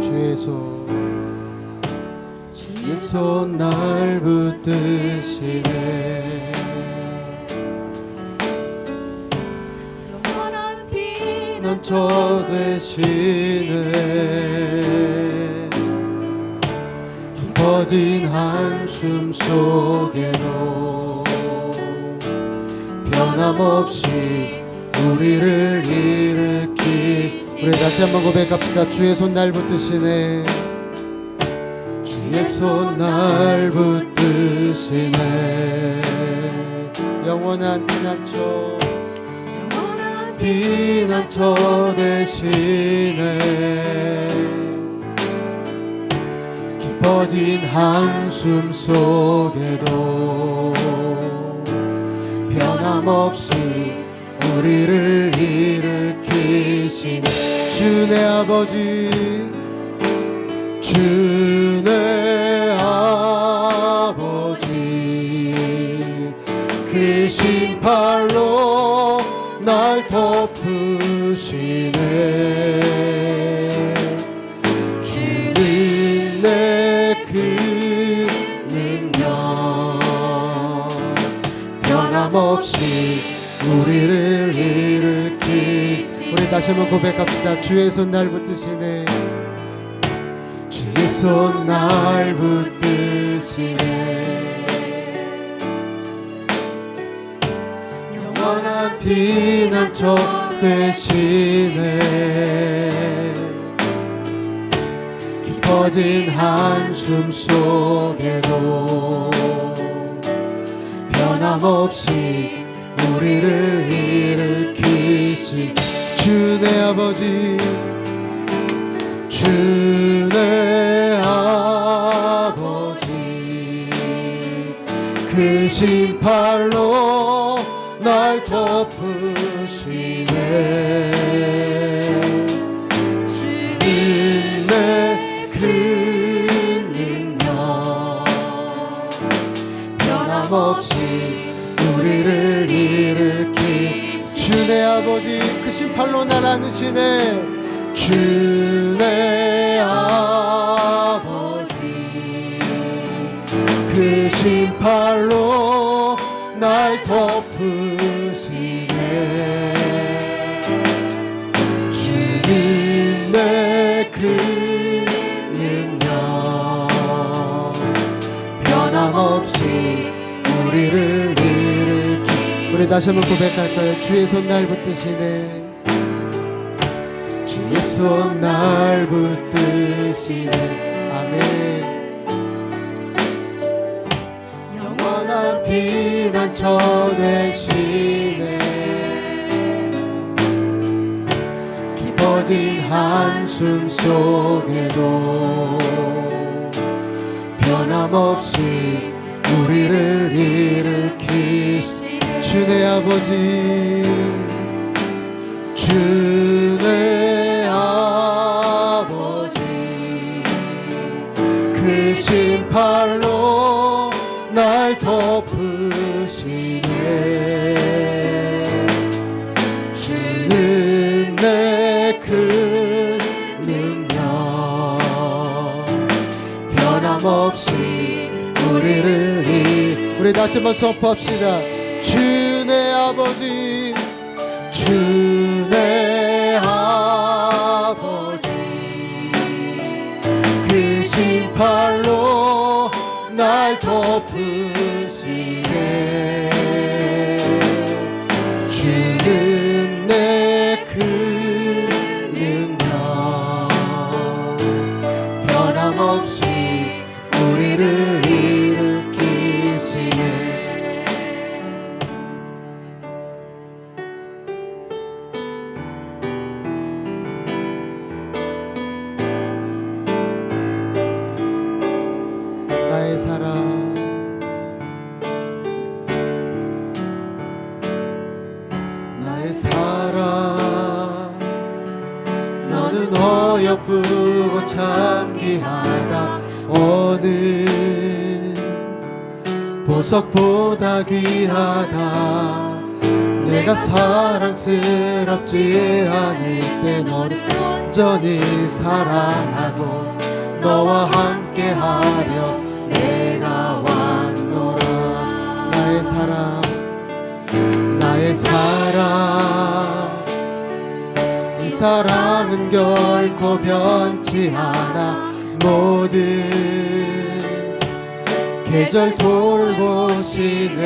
주의 손 날 붙드시네. 영원한 피난처 되시네. 깊어진 한숨 속에도 변함없이 우리를 일으키. 우리 다시 한번 고백합시다. 주의 손 날 붙드시네. 주의 손 날 붙드시네. 영원한 피난처 되시네. 깊어진 한숨 속에도 변함없이 우리를 일으키시네. 주내 아버지, 주내 아버지, 그 신발로 날 덮으시네. 주는 내 그 능력 변함없이 우리를 일으키. 우리 다시 한번 고백합시다. 주의 손 날 붙드시네. 주의 손 날 붙드시네. 영원한 피난처 되시네. 깊어진 한숨 속에도 변함없이 우리를 일으키시. 주내 아버지, 주내 아버지, 그 신발로 날 덮으시네. 주는 내 그 능력 변함없이 우리를 일으키. 주내 아버지, 그 신발로 날 안으시네. 주내 아버지, 그 신발로 날 덮으시네. 주는 내 그 능력 변함없이 우리를 일으키. 우리 다시 한번 고백할까요? 주의 손 날 붙드시네. 주의 손 날 붙드시네. 아멘. 영원한 피난처 되시네. 깊어진 한숨 속에도 변함없이 우리를 일으키시. 주내 아버지, 주내 아버지, 그 신발로 날 덮으시네. 주는 내 그 능력 변함없이 우리를 우리 다시 한번 선포합시다. 주내 아버지, 주내 아버지, 그 신발로 날 덮으시네. 주는 내 그 능력 변함없이 우리를 일으키시네. 나의 사랑, 나의 사랑, 너는 어여쁘고 참 귀하다. 어느 보석보다 귀하다. 내가 사랑스럽지 않을 때 너를 온전히 사랑하고 너와 함께하려 내가 왔노라. 나의 사랑 나의 사랑 이 사랑은 결코 변치 않아. 모든 계절 돌보시네.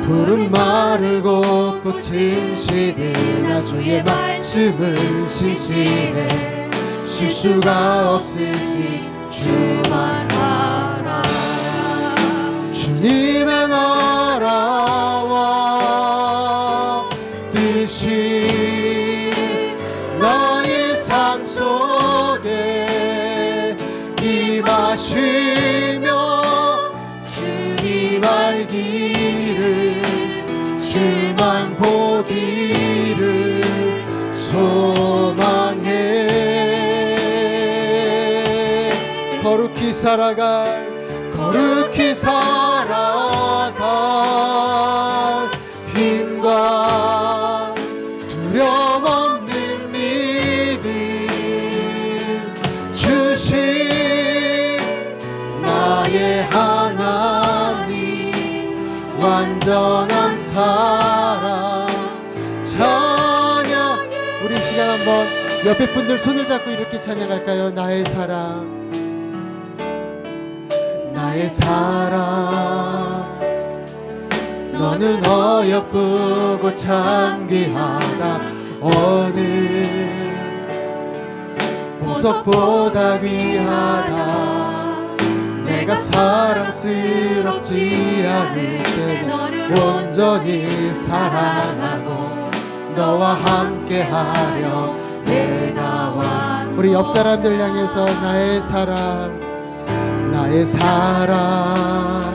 푸른 마르고 꽃은 시드나 주의 말씀은 신실해. 실수가 없으시 주만 알아. 주님의 나라와 뜻이 나의 삶 속에 임하시며 주님 알기를 주만 보기를 소망해. 거룩히 살아갈 힘과 두려움 없는 믿음 주신 나의 하나님 완전한 사랑 찬양. 우리 시간 한번 옆에 분들 손을 잡고 이렇게 찬양할까요? 나의 사랑 나의 사랑 너는 어여쁘고 참 귀하다. 어느 보석보다 위하다. 내가 사랑스럽지 않을 때 너를 온전히 사랑하고 너와 함께하려 내가 와. 우리 옆 사람들 향해서 나의 사랑 나의 사랑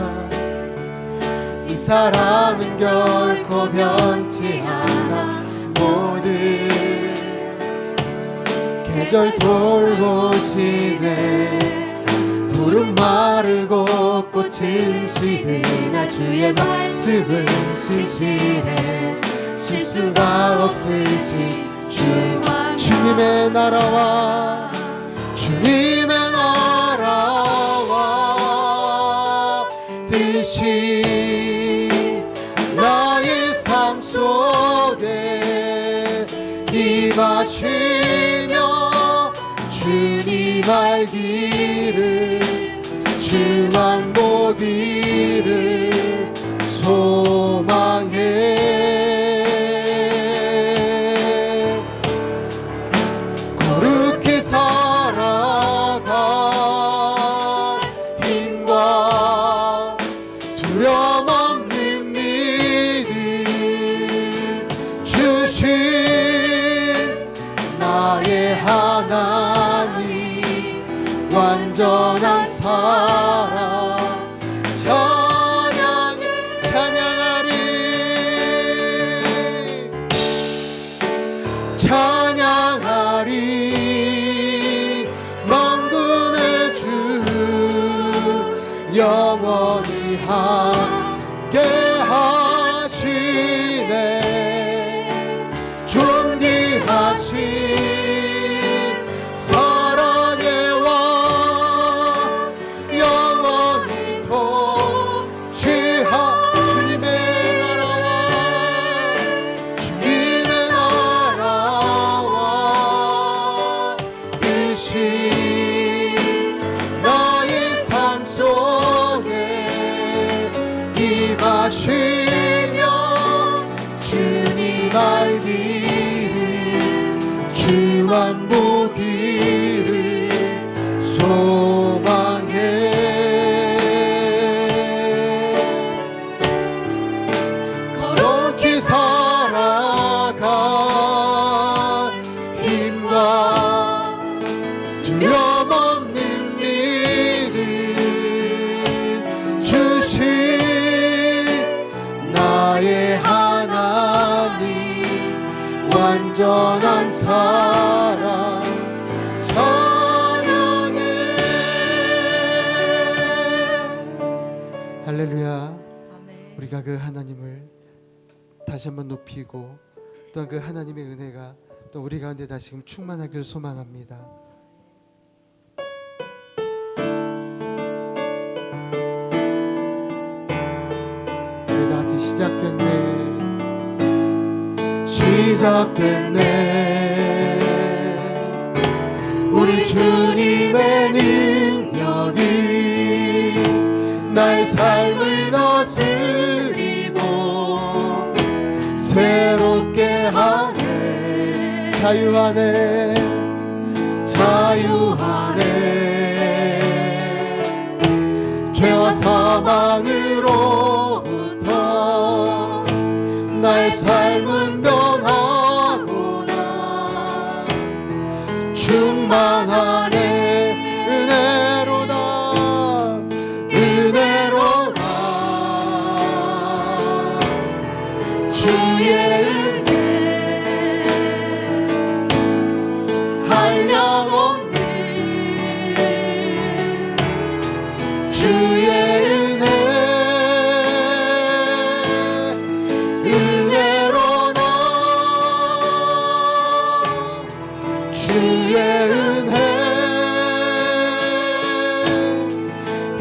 이 사랑은 결코 변치 않아. 모든 계절 돌보시네. 푸른 마르고 꽃은 시드나 주의 말씀은 신실해. 실수가 없으시 주님의 나라와 주님의 나라와 뜻이 나의 삶 속에 임하시며 주님 알기를 주만 보기를 소망해. 거룩히 살아갈 힘과 두려움 없는 믿음 주신 나의 하나님 완전한 사랑 찬양하리 만군의 주 영원히 함께 하시네. 존귀하신 사랑의 왕 영원히 통치하. 주님의 나라와 주님의 나라와 뜻이 나의 삶 속에 임하시며 주님 알기를 주만 보기를 소망해. 거룩히 살아갈 힘과 두려움 없는 믿음 주신 나의 하나님 완전한 사랑 찬양해. 할렐루야. 우리가 그 하나님을 다시 한번 높이고 또한 그 하나님의 은혜가 또 우리 가운데 다시금 충만하길 소망합니다. 우리 다 같이 시작됐네 우리 주님의 능력이 나의 삶을 다스리고 새롭게 하네 자유하네 죄와 사망으로부터 나의 삶은 변하구나 충만하네 은혜로다 주의 은혜 한량없는 주의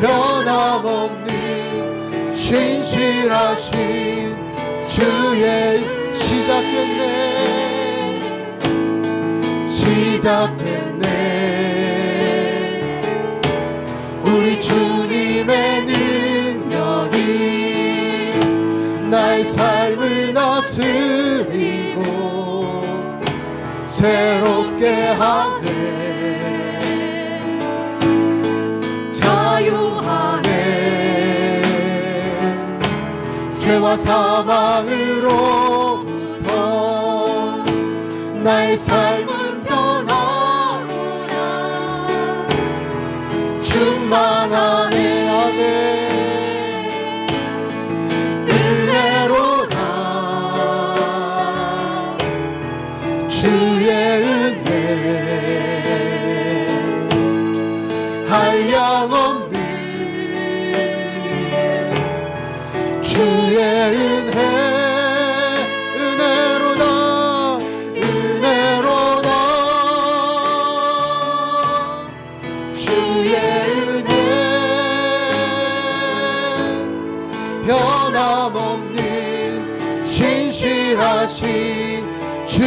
변함없는 신실하신 주의 시작됐네 우리 주님의 능력이 나의 삶을 다스리고 새롭게 하네 죄와 사망으로부터 나의 삶은 변하구나 충만하네 아멘 은혜로다 주의 은혜 한량없는 주의 은혜로다 주의 은혜 변함없는 신실하신 주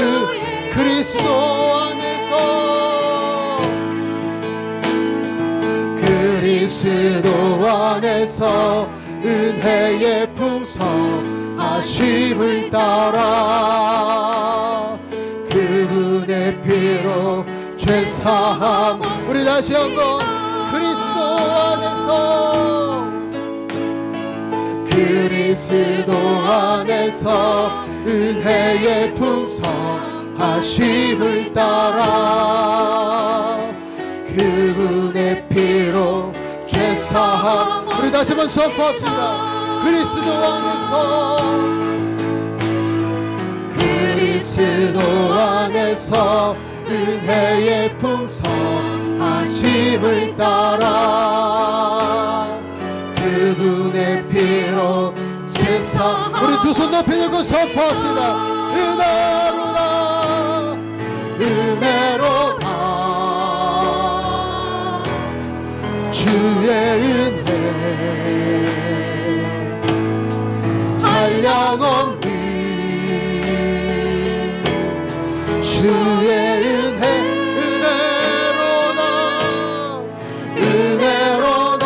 그리스도 안에서 은혜의 풍성하심을 따라 그분의 피로 죄사함 우리 다시 한번 그리스도 안에서 은혜의 풍성하심을 따라 그분의 피로 죄사함 우리 다시 한번 선포합시다. 그리스도 안에서 은혜의 풍성하심을 따라 그분의 피로 죄사함 우리 두 손 높이 들고 선포합시다. 은혜로다 주의 은혜 한량없는 주의 은혜로다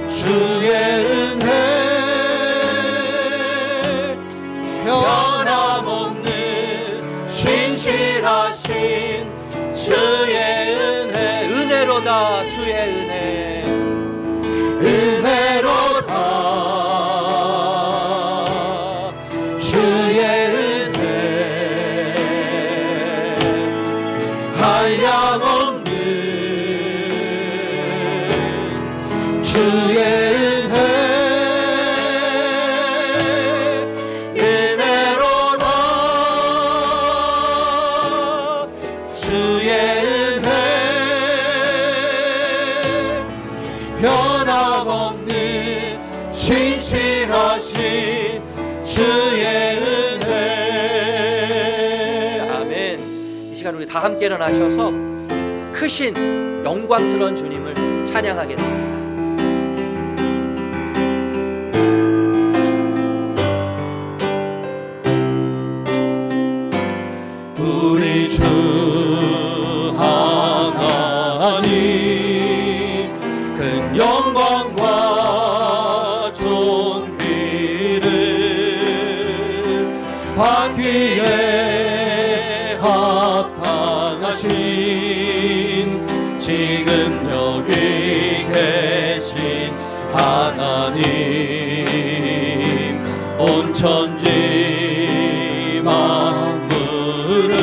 주의 은혜 변함없는 신실하신 주의 은혜로다 주의 은혜로다 주의 은혜 한량없는 주의 변함없는 신실하신 주의 은혜 우리 다 함께 일어나셔서 크신 영광스러운 주님을 찬양하겠습니다. 우리 주 하나님 큰 영광과 존귀를 받기에 합당하신 지금 여기 계신 하나님 온 천지 만물을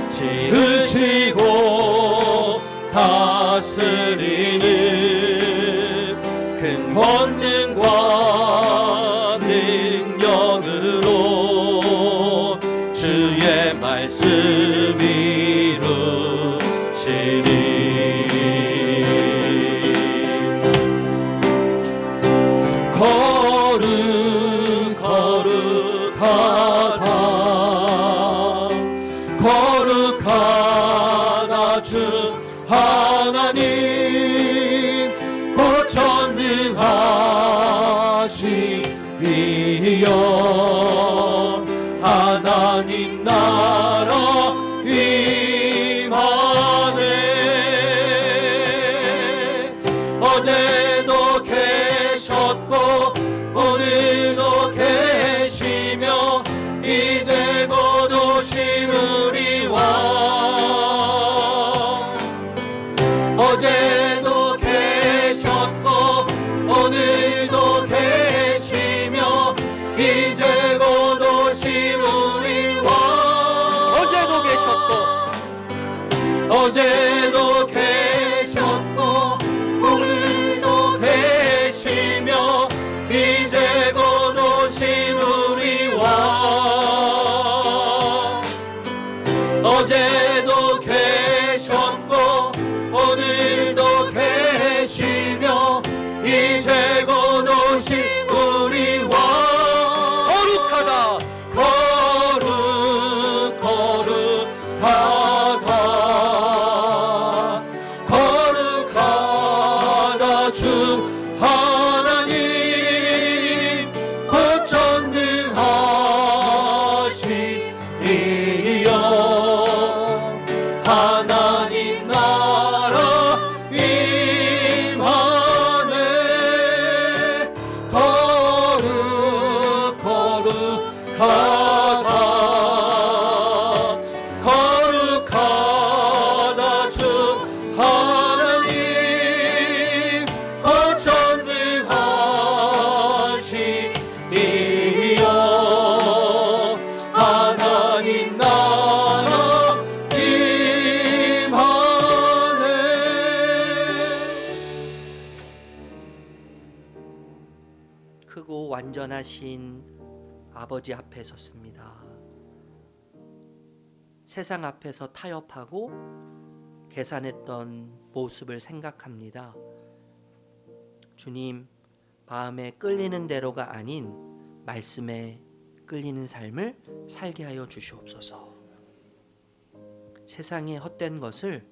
지으시고 다스리는 큰 권능과 능력으로 주의 말씀 이루시니 거룩하다 주 하나님 곧 전능하시리여 하나님 나라 임하네 어제도 계셨고 오늘도 계시며 이제 곧 오실 우리 왕 어제도 계셨고 오늘도 계시며 이제 곧 오실 우리 왕 어제도 계셨고 오늘도 계시며 이제 곧 오실 우리 왕 어제도 계셨고 오늘도 계시며 이제 곧 오실 우리 왕 거룩하다 주 하나님 곧 전능하시리여 하나님 나라 임하네 거룩하다 주 하나님 곧 전능하시리여 하나님 나라 임하네 크고 완전하신 아버지 앞에 섰습니다. 세상 앞에서 타협하고 계산했던 모습을 생각합니다. 주님, 마음에 끌리는 대로가 아닌 말씀에 끌리는 삶을 살게 하여 주시옵소서. 세상의 헛된 것을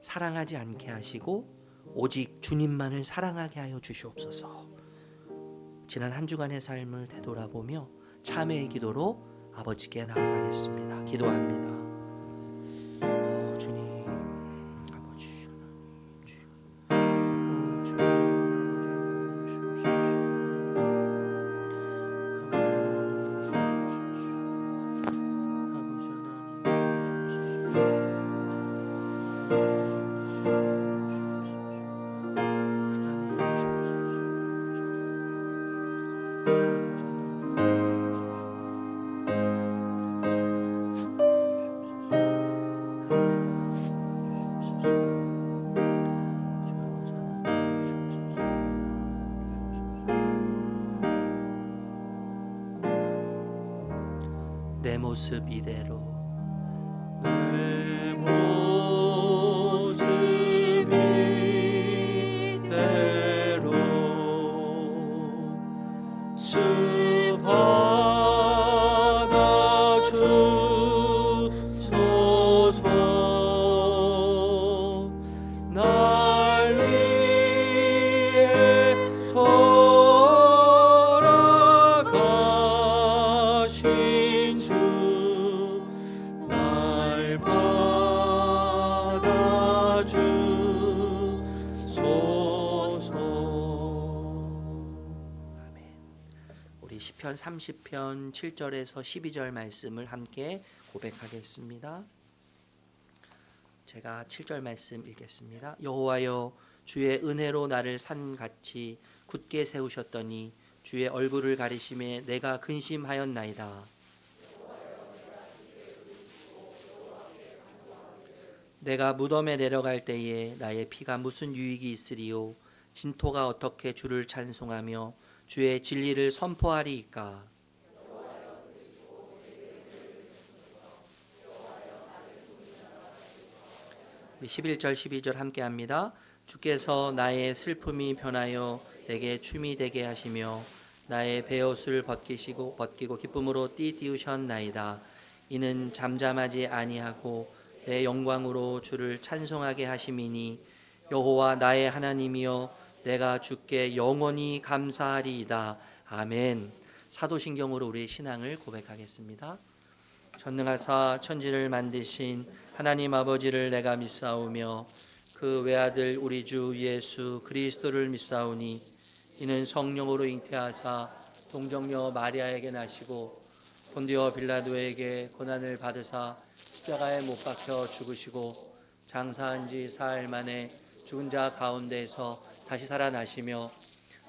사랑하지 않게 하시고 오직 주님만을 사랑하게 하여 주시옵소서. 지난 한 주간의 삶을 되돌아보며 참회의 기도로 아버지께 나아가겠습니다. 기도합니다. 주님, 아버지 하나님, 주님, 내 모습 이대로 내 모습 이대로 수받아 주소서 시편 30편 7절에서 12절 말씀을 함께 고백하겠습니다. 제가 7절 말씀 읽겠습니다. 여호와여, 주의 은혜로 나를 산같이 굳게 세우셨더니 주의 얼굴을 가리심에 내가 근심하였나이다. 내가 무덤에 내려갈 때에 나의 피가 무슨 유익이 있으리요? 진토가 어떻게 주를 찬송하며 주의 진리를 선포하리이까? 11절 12절 함께 합니다. 주께서 나의 슬픔이 변하여 내게 춤이 되게 하시며 나의 베옷을 벗기고 기쁨으로 띠띠우셨나이다. 이는 잠잠하지 아니하고 내 영광으로 주를 찬송하게 하심이니 여호와 나의 하나님이여 내가 주께 영원히 감사하리이다. 아멘. 사도신경으로 우리의 신앙을 고백하겠습니다. 전능하사 천지를 만드신 하나님 아버지를 내가 믿사오며 그 외아들 우리 주 예수 그리스도를 믿사오니 이는 성령으로 잉태하사 동정녀 마리아에게 나시고 본디오 빌라도에게 고난을 받으사 십자가에 못 박혀 죽으시고 장사한 지 사흘 만에 죽은 자 가운데서 다시 살아나시며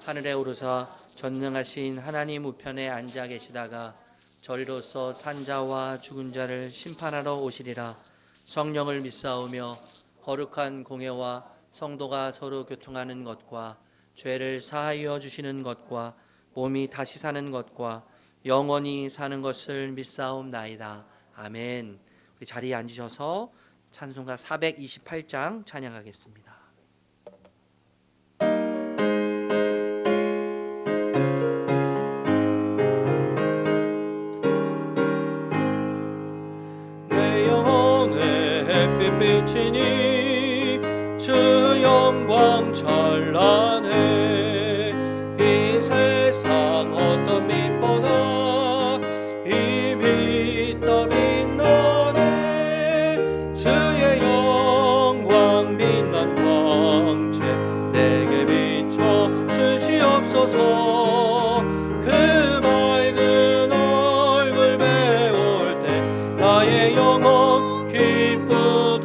하늘에 오르사 전능하신 하나님 우편에 앉아 계시다가 저리로서 산자와 죽은 자를 심판하러 오시리라. 성령을 믿사오며 거룩한 공예와 성도가 서로 교통하는 것과 죄를 사하여 주시는 것과 몸이 다시 사는 것과 영원히 사는 것을 믿사옵나이다. 아멘. 우리 자리에 앉으셔서 찬송가 428장 찬양하겠습니다. 내 영혼의 햇빛 비치니 주 영광 찬란해. 이 세상 어떤 빛보다 이 빛 더 빛나네. 주의 영광 빛난 광채 내게 비춰 주시옵소서. 그 맑은 얼굴 배울 때 나의 영혼 기쁘다.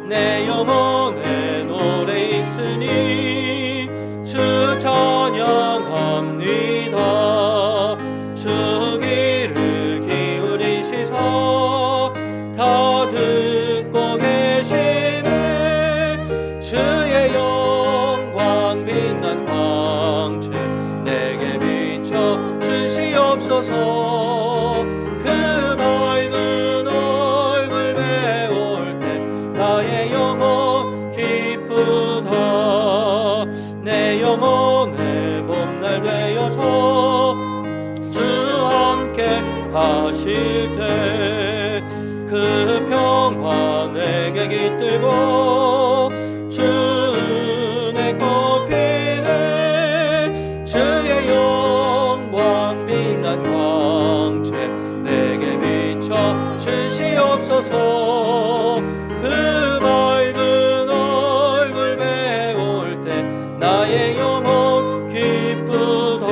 내 영혼에 노래 있으니 주 찬양합니다. 주 귀를 기울이시사 다 듣고 계시네. 주의 영광 빛난 광채 내게 비춰 주시옵소서. 그 맑은 얼굴 배울 때 나의 영혼 기쁘다. 내 영혼의 봄날 되어서 주 함께 하실 때 그 평화 내게 깃들고 주 은혜 꽃피네. 주의 영광 빛난 광채 내게 비춰 주시옵소서. 그 맑은 얼굴 배울 때 나의 영혼 기쁘다.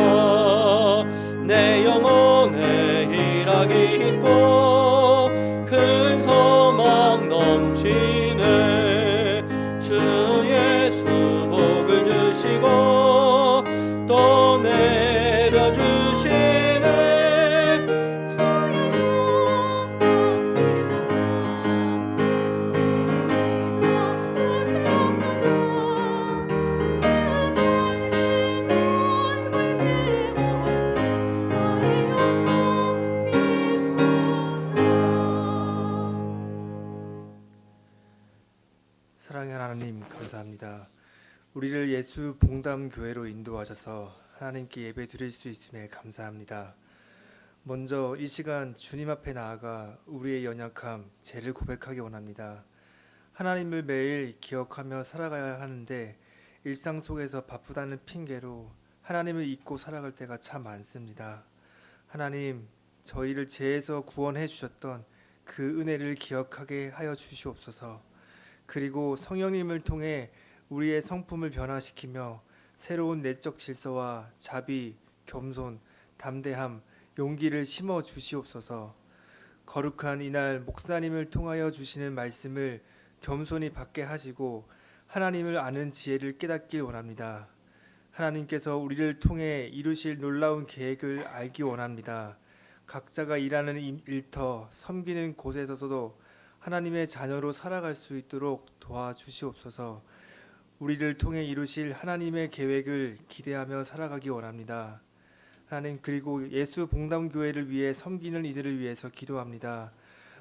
내 영혼에 희락이 있고 큰 소망 넘치네. 주 예수 복을 주시고 또 내려주시네. 주의 영광 빛난 광채 주시옵소서. 그 맑은 얼굴 배울 나의 영혼 기쁘다. 사랑의 하나님 감사합니다. 우리를 예수 봉담 교회로 인도하셔서 하나님께 예배 드릴 수 있음에 감사합니다. 먼저 이 시간 주님 앞에 나아가 우리의 연약함, 죄를 고백하기 원합니다. 하나님을 매일 기억하며 살아가야 하는데 일상 속에서 바쁘다는 핑계로 하나님을 잊고 살아갈 때가 참 많습니다. 하나님, 저희를 죄에서 구원해 주셨던 그 은혜를 기억하게 하여 주시옵소서. 그리고 성령님을 통해 우리의 성품을 변화시키며 새로운 내적 질서와 자비, 겸손, 담대함, 용기를 심어 주시옵소서. 거룩한 이날 목사님을 통하여 주시는 말씀을 겸손히 받게 하시고 하나님을 아는 지혜를 깨닫길 원합니다. 하나님께서 우리를 통해 이루실 놀라운 계획을 알기 원합니다. 각자가 일하는 일터, 섬기는 곳에서도 하나님의 자녀로 살아갈 수 있도록 도와주시옵소서. 우리를 통해 이루실 하나님의 계획을 기대하며 살아가기 원합니다. 하나님, 그리고 예수 봉담교회를 위해 섬기는 이들을 위해서 기도합니다.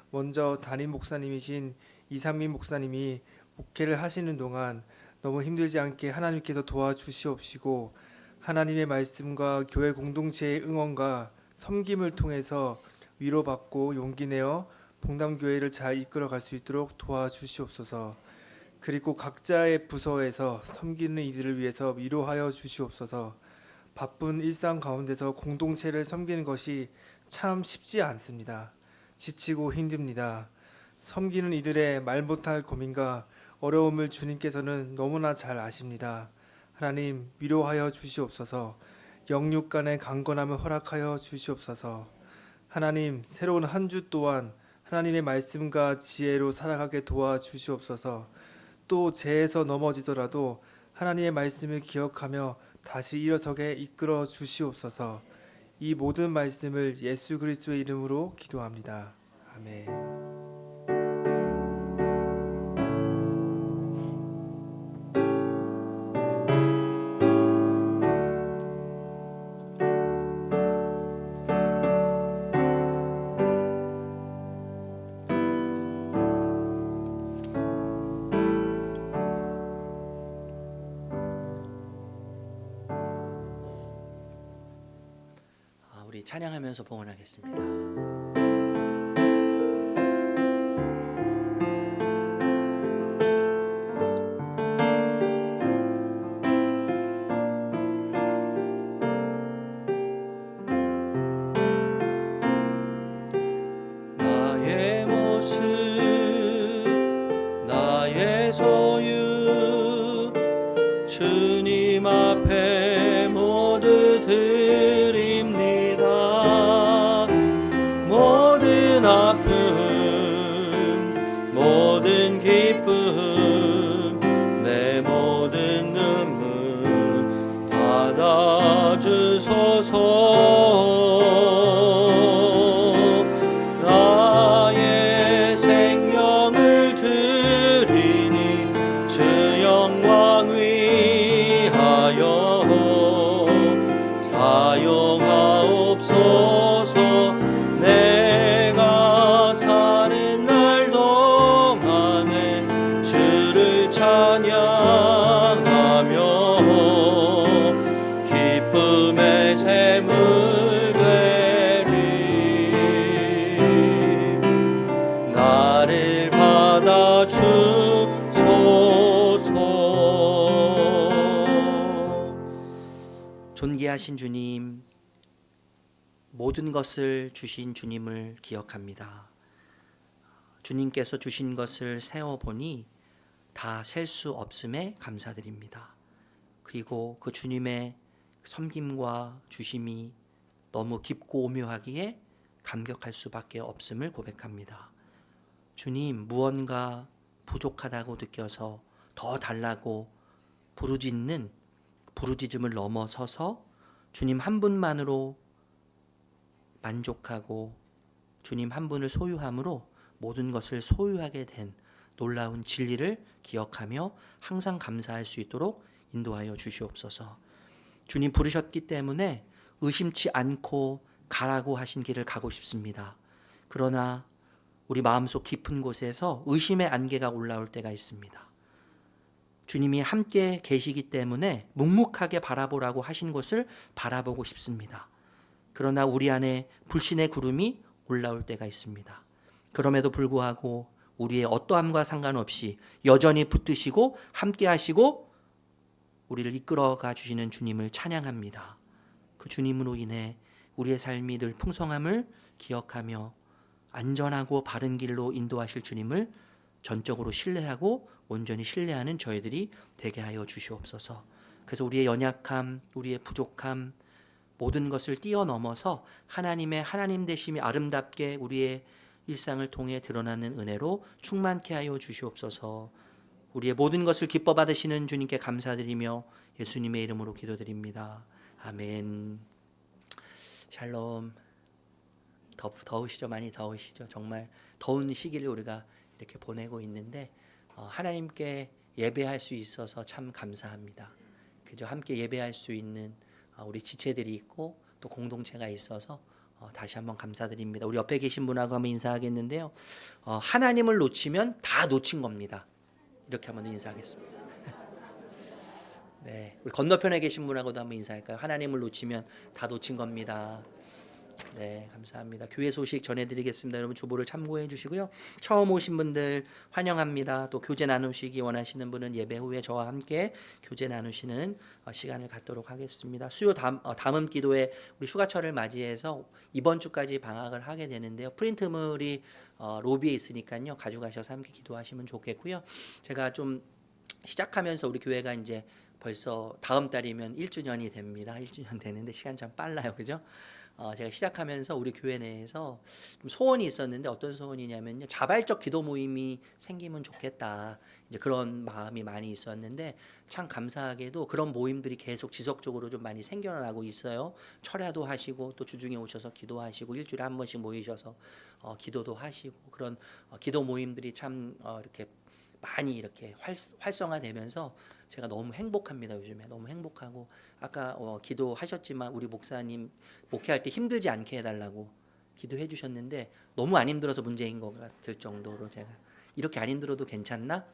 먼저 담임 목사님이신 이상민 목사님이 목회를 하시는 동안 너무 힘들지 않게 하나님께서 도와주시옵시고 하나님의 말씀과 교회 공동체의 응원과 섬김을 통해서 위로받고 용기 내어 봉담교회를 잘 이끌어갈 수 있도록 도와주시옵소서. 그리고 각자의 부서에서 섬기는 이들을 위해서 위로하여 주시옵소서. 바쁜 일상 가운데서 공동체를 섬기는 것이 참 쉽지 않습니다. 지치고 힘듭니다. 섬기는 이들의 말 못할 고민과 어려움을 주님께서는 너무나 잘 아십니다. 하나님, 위로하여 주시옵소서. 영육 간의 강건함을 허락하여 주시옵소서. 하나님, 새로운 한 주 또한 하나님의 말씀과 지혜로 살아가게 도와주시옵소서. 또 죄에서 넘어지더라도 하나님의 말씀을 기억하며 다시 일어서게 이끌어 주시옵소서. 이 모든 말씀을 예수 그리스도의 이름으로 기도합니다. 아멘. 우리 찬양하면서 봉헌하겠습니다. 나의 모습 나의 소유 주님 앞에 모두 드립니다. 모든 아픔 모든 기쁨 내 모든 눈물 받아주소서. 나의 생명을 드리니 주 영광 위하여 사용하옵소서. 내가 사는 날 동안에 주를 찬양하며 기쁨의 제물 되리. 나를 받아주소서. 존귀하신 주님, 모든 것을 주신 주님을 기억합니다. 주님께서 주신 것을 세어보니 다 셀 수 없음에 감사드립니다. 그리고 그 주님의 섬김과 주심이 너무 깊고 오묘하기에 감격할 수밖에 없음을 고백합니다. 주님, 무언가 부족하다고 느껴서 더 달라고 부르짖음을 넘어서서 주님 한 분만으로 만족하고 주님 한 분을 소유함으로 모든 것을 소유하게 된 놀라운 진리를 기억하며 항상 감사할 수 있도록 인도하여 주시옵소서. 주님 부르셨기 때문에 의심치 않고 가라고 하신 길을 가고 싶습니다. 그러나 우리 마음속 깊은 곳에서 의심의 안개가 올라올 때가 있습니다. 주님이 함께 계시기 때문에 묵묵하게 바라보라고 하신 것을 바라보고 싶습니다. 그러나 우리 안에 불신의 구름이 올라올 때가 있습니다. 그럼에도 불구하고 우리의 어떠함과 상관없이 여전히 붙드시고 함께 하시고 우리를 이끌어가 주시는 주님을 찬양합니다. 그 주님으로 인해 우리의 삶이 늘 풍성함을 기억하며 안전하고 바른 길로 인도하실 주님을 전적으로 신뢰하고 온전히 신뢰하는 저희들이 되게 하여 주시옵소서. 그래서 우리의 연약함, 우리의 부족함, 모든 것을 뛰어넘어서 하나님의 하나님 되심이 아름답게 우리의 일상을 통해 드러나는 은혜로 충만케 하여 주시옵소서. 우리의 모든 것을 기뻐 받으시는 주님께 감사드리며 예수님의 이름으로 기도드립니다. 아멘. 샬롬. 더우시죠? 많이 더우시죠? 정말 더운 시기를 우리가 이렇게 보내고 있는데 하나님께 예배할 수 있어서 참 감사합니다. 그저 함께 예배할 수 있는 우리 지체들이 있고 또 공동체가 있어서 다시 한번 감사드립니다. 우리 옆에 계신 분하고 한번 인사하겠는데요. 하나님을 놓치면 다 놓친 겁니다. 이렇게 한번 인사하겠습니다. 네, 우리 건너편에 계신 분하고도 한번 인사할까요? 하나님을 놓치면 다 놓친 겁니다. 네, 감사합니다. 교회 소식 전해드리겠습니다. 여러분 주보를 참고해 주시고요. 처음 오신 분들 환영합니다. 또 교제 나누시기 원하시는 분은 예배 후에 저와 함께 교제 나누시는 시간을 갖도록 하겠습니다. 수요 담음 기도회 우리 휴가철을 맞이해서 이번 주까지 방학을 하게 되는데요. 프린트물이 로비에 있으니까요. 가져가셔서 함께 기도하시면 좋겠고요. 제가 좀 시작하면서 우리 교회가 이제 벌써 다음 달이면 1주년이 됩니다. 1주년 되는데 시간 참 빨라요. 그죠? 제가 시작하면서 우리 교회 내에서 좀 소원이 있었는데 어떤 소원이냐면요. 자발적 기도 모임이 생기면 좋겠다. 이제 그런 마음이 많이 있었는데 참 감사하게도 그런 모임들이 계속 지속적으로 좀 많이 생겨나고 있어요. 철야도 하시고 또 주중에 오셔서 기도하시고 일주일에 한 번씩 모이셔서 기도도 하시고 그런 기도 모임들이 참 이렇게 많이 이렇게 활성화되면서 제가 너무 행복합니다. 요즘에 너무 행복하고 아까 기도하셨지만 우리 목사님 목회할 때 힘들지 않게 해달라고 기도해 주셨는데 너무 안 힘들어서 문제인 것 같을 정도로 제가 이렇게 안 힘들어도 괜찮나?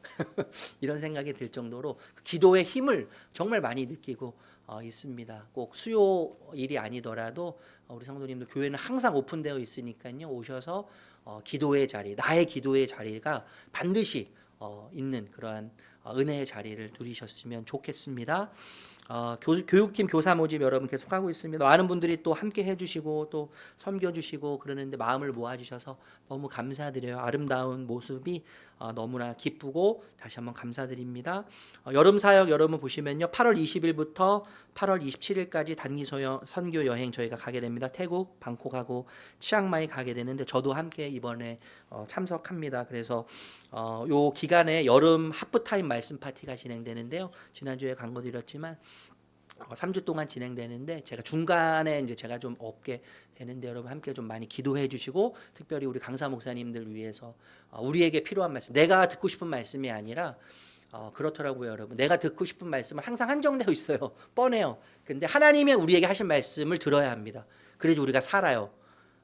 이런 생각이 들 정도로 기도의 힘을 정말 많이 느끼고 있습니다. 꼭 수요 일이 아니더라도 우리 성도님들 교회는 항상 오픈되어 있으니까요. 오셔서 기도의 자리, 나의 기도의 자리가 반드시 있는 그러한 은혜의 자리를 누리셨으면 좋겠습니다. 교육팀 교사 모집 여러분 계속하고 있습니다. 많은 분들이 또 함께 해주시고 또 섬겨주시고 그러는데 마음을 모아주셔서 너무 감사드려요. 아름다운 모습이 너무나 기쁘고 다시 한번 감사드립니다. 여름 사역 여러분 보시면요. 8월 20일부터 8월 27일까지 단기 선교 여행 저희가 가게 됩니다. 태국, 방콕하고 치앙마이 가게 되는데 저도 함께 이번에 참석합니다. 그래서 요 기간에 여름 하프타임 말씀 파티가 진행되는데요. 지난주에 광고 드렸지만 3주 동안 진행되는데 제가 중간에 이제 제가 좀 없게 되는데 여러분 함께 좀 많이 기도해 주시고 특별히 우리 강사 목사님들 위해서 우리에게 필요한 말씀, 내가 듣고 싶은 말씀이 아니라 그렇더라고요, 여러분. 내가 듣고 싶은 말씀은 항상 한정되어 있어요. 뻔해요. 근데 하나님의 우리에게 하신 말씀을 들어야 합니다. 그래야지 우리가 살아요.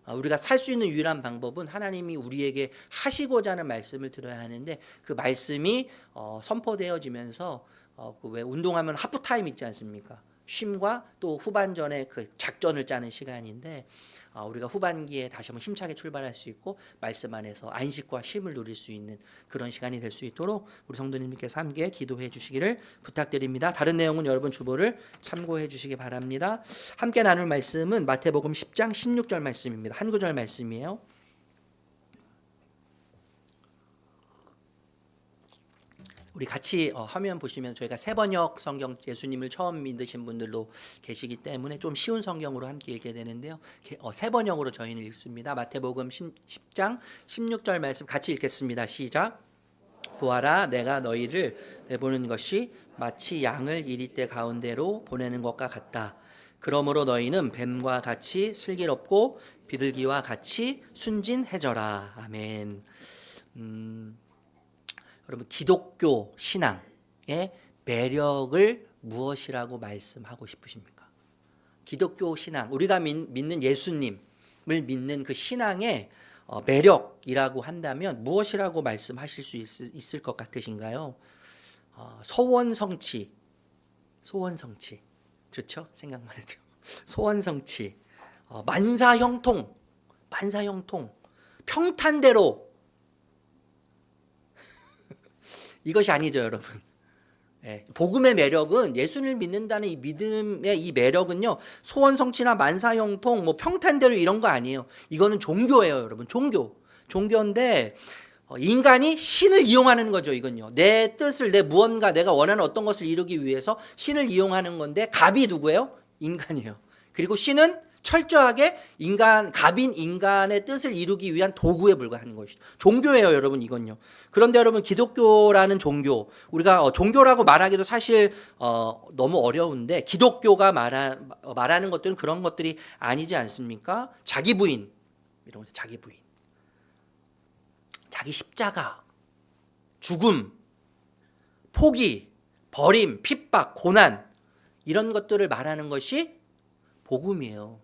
우리가 살 수 있는 유일한 방법은 하나님이 우리에게 하시고자 하는 말씀을 들어야 하는데 그 말씀이 선포되어지면서 왜 운동하면 하프타임 있지 않습니까? 쉼과 또 후반전에 그 작전을 짜는 시간인데 우리가 후반기에 다시 한번 힘차게 출발할 수 있고 말씀 안에서 안식과 쉼을 누릴 수 있는 그런 시간이 될 수 있도록 우리 성도님께서 함께 기도해 주시기를 부탁드립니다. 다른 내용은 여러분 주보를 참고해 주시기 바랍니다. 함께 나눌 말씀은 마태복음 10장 16절 말씀입니다. 한 구절 말씀이에요. 우리 같이 화면 보시면 저희가 새번역 성경 예수님을 처음 믿으신 분들도 계시기 때문에 좀 쉬운 성경으로 함께 읽게 되는데요. 새번역으로 저희는 읽습니다. 마태복음 10장 16절 말씀 같이 읽겠습니다. 시작. 보아라, 내가 너희를 내보는 것이 마치 양을 이리떼 가운데로 보내는 것과 같다. 그러므로 너희는 뱀과 같이 슬기롭고 비둘기와 같이 순진해져라. 아멘. 여러분 기독교 신앙의 매력을 무엇이라고 말씀하고 싶으십니까? 기독교 신앙, 우리가 믿는 예수님을 믿는 그 신앙의 매력이라고 한다면 무엇이라고 말씀하실 수 있을 것 같으신가요? 소원성취 좋죠? 생각만 해도 소원성취, 만사형통, 평탄대로. 이것이 아니죠, 여러분. 복음의 매력은 예수를 믿는다는 이 믿음의 이 매력은요, 소원성취나 만사형통, 평탄대로 이런 거 아니에요. 이거는 종교예요, 여러분. 종교인데 인간이 신을 이용하는 거죠, 이건요. 내 뜻을, 내가 원하는 어떤 것을 이루기 위해서 신을 이용하는 건데 갑이 누구예요? 인간이에요. 그리고 신은 철저하게 갑인 인간의 뜻을 이루기 위한 도구에 불과한 것이죠. 종교예요, 여러분. 이건요. 그런데 여러분, 기독교라는 종교, 우리가 종교라고 말하기도 사실 너무 어려운데, 기독교가 말하는 것들은 그런 것들이 아니지 않습니까? 자기 부인, 이런 거, 자기 부인, 자기 십자가, 죽음, 포기, 버림, 핍박, 고난, 이런 것들을 말하는 것이 복음이에요.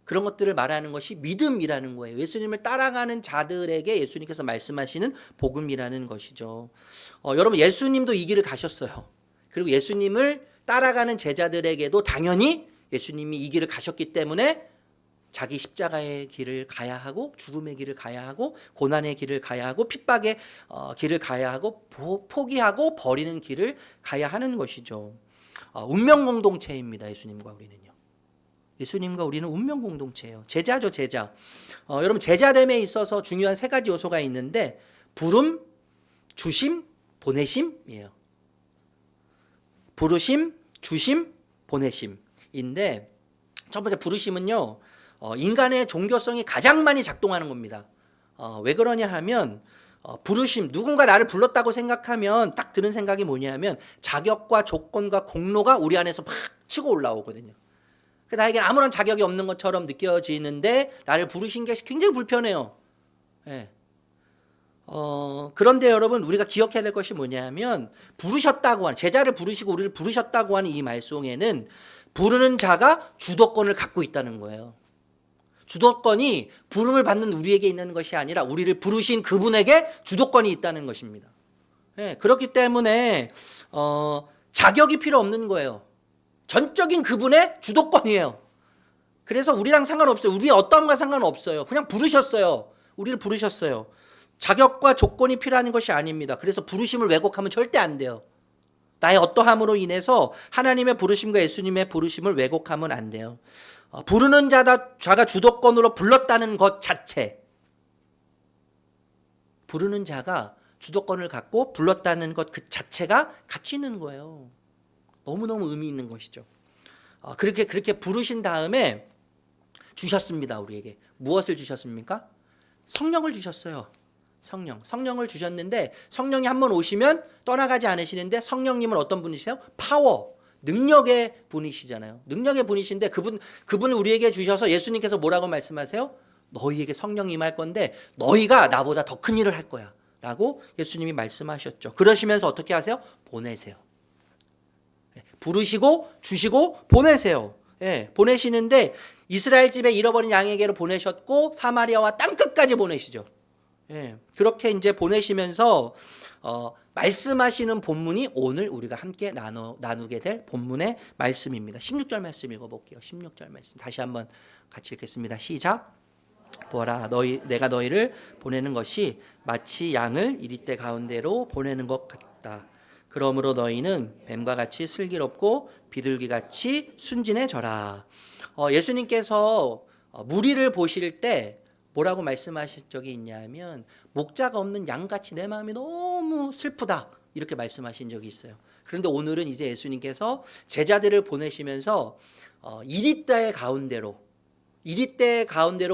그런 것들을 말하는 것이 믿음이라는 거예요. 예수님을 따라가는 자들에게 예수님께서 말씀하시는 복음이라는 것이죠. 여러분, 예수님도 이 길을 가셨어요. 그리고 예수님을 따라가는 제자들에게도 당연히 예수님이 이 길을 가셨기 때문에 자기 십자가의 길을 가야 하고, 죽음의 길을 가야 하고, 고난의 길을 가야 하고, 핍박의 길을 가야 하고, 포기하고 버리는 길을 가야 하는 것이죠. 운명 공동체입니다. 예수님과 우리는요. 예수님과 우리는 운명 공동체예요. 제자죠, 제자. 여러분, 제자됨에 있어서 중요한 세 가지 요소가 있는데, 부름, 주심, 보내심이에요. 부르심, 주심, 보내심인데, 첫 번째 부르심은요, 인간의 종교성이 가장 많이 작동하는 겁니다. 왜 그러냐 하면, 부르심, 누군가 나를 불렀다고 생각하면 딱 드는 생각이 뭐냐면 자격과 조건과 공로가 우리 안에서 막 치고 올라오거든요. 나에게 아무런 자격이 없는 것처럼 느껴지는데 나를 부르신 게 굉장히 불편해요. 예. 그런데 여러분, 우리가 기억해야 될 것이 뭐냐면, 부르셨다고 하는, 제자를 부르시고 우리를 부르셨다고 하는 이 말 속에는 부르는 자가 주도권을 갖고 있다는 거예요. 주도권이 부름을 받는 우리에게 있는 것이 아니라 우리를 부르신 그분에게 주도권이 있다는 것입니다. 예, 그렇기 때문에 자격이 필요 없는 거예요. 전적인 그분의 주도권이에요. 그래서 우리랑 상관없어요. 우리 어떠함과 상관없어요. 그냥 부르셨어요. 우리를 부르셨어요. 자격과 조건이 필요한 것이 아닙니다. 그래서 부르심을 왜곡하면 절대 안 돼요. 나의 어떠함으로 인해서 하나님의 부르심과 예수님의 부르심을 왜곡하면 안 돼요. 부르는 자가 주도권으로 불렀다는 것 자체, 부르는 자가 주도권을 갖고 불렀다는 것 그 자체가 가치 있는 거예요. 너무너무 의미 있는 것이죠. 그렇게 부르신 다음에 주셨습니다. 우리에게 무엇을 주셨습니까? 성령을 주셨어요. 성령을 주셨는데, 성령이 한번 오시면 떠나가지 않으시는데, 성령님은 어떤 분이세요? 파워, 능력의 분이시잖아요. 능력의 분이신데 그분을 우리에게 주셔서 예수님께서 뭐라고 말씀하세요? 너희에게 성령이 임할 건데 너희가 나보다 더 큰 일을 할 거야 라고 예수님이 말씀하셨죠. 그러시면서 어떻게 하세요? 보내세요. 부르시고 주시고 보내세요. 예, 보내시는데 이스라엘 집에 잃어버린 양에게로 보내셨고 사마리아와 땅끝까지 보내시죠. 예, 그렇게 이제 보내시면서 말씀하시는 본문이 오늘 우리가 함께 나누게 될 본문의 말씀입니다. 16절 말씀 읽어볼게요. 16절 말씀 다시 한번 같이 읽겠습니다. 시작. 보아라, 내가 너희를 보내는 것이 마치 양을 이리떼 가운데로 보내는 것 같다. 그러므로 너희는 뱀과 같이 슬기롭고 비둘기같이 순진해져라. 예수님께서 무리를 보실 때 뭐라고 말씀하신 적이 있냐면, 목자가 없는 양같이 내 마음이 너무 슬프다 이렇게 말씀하신 적이 있어요. 그런데 오늘은 이제 예수님께서 제자들을 보내시면서 이리떼 가운데로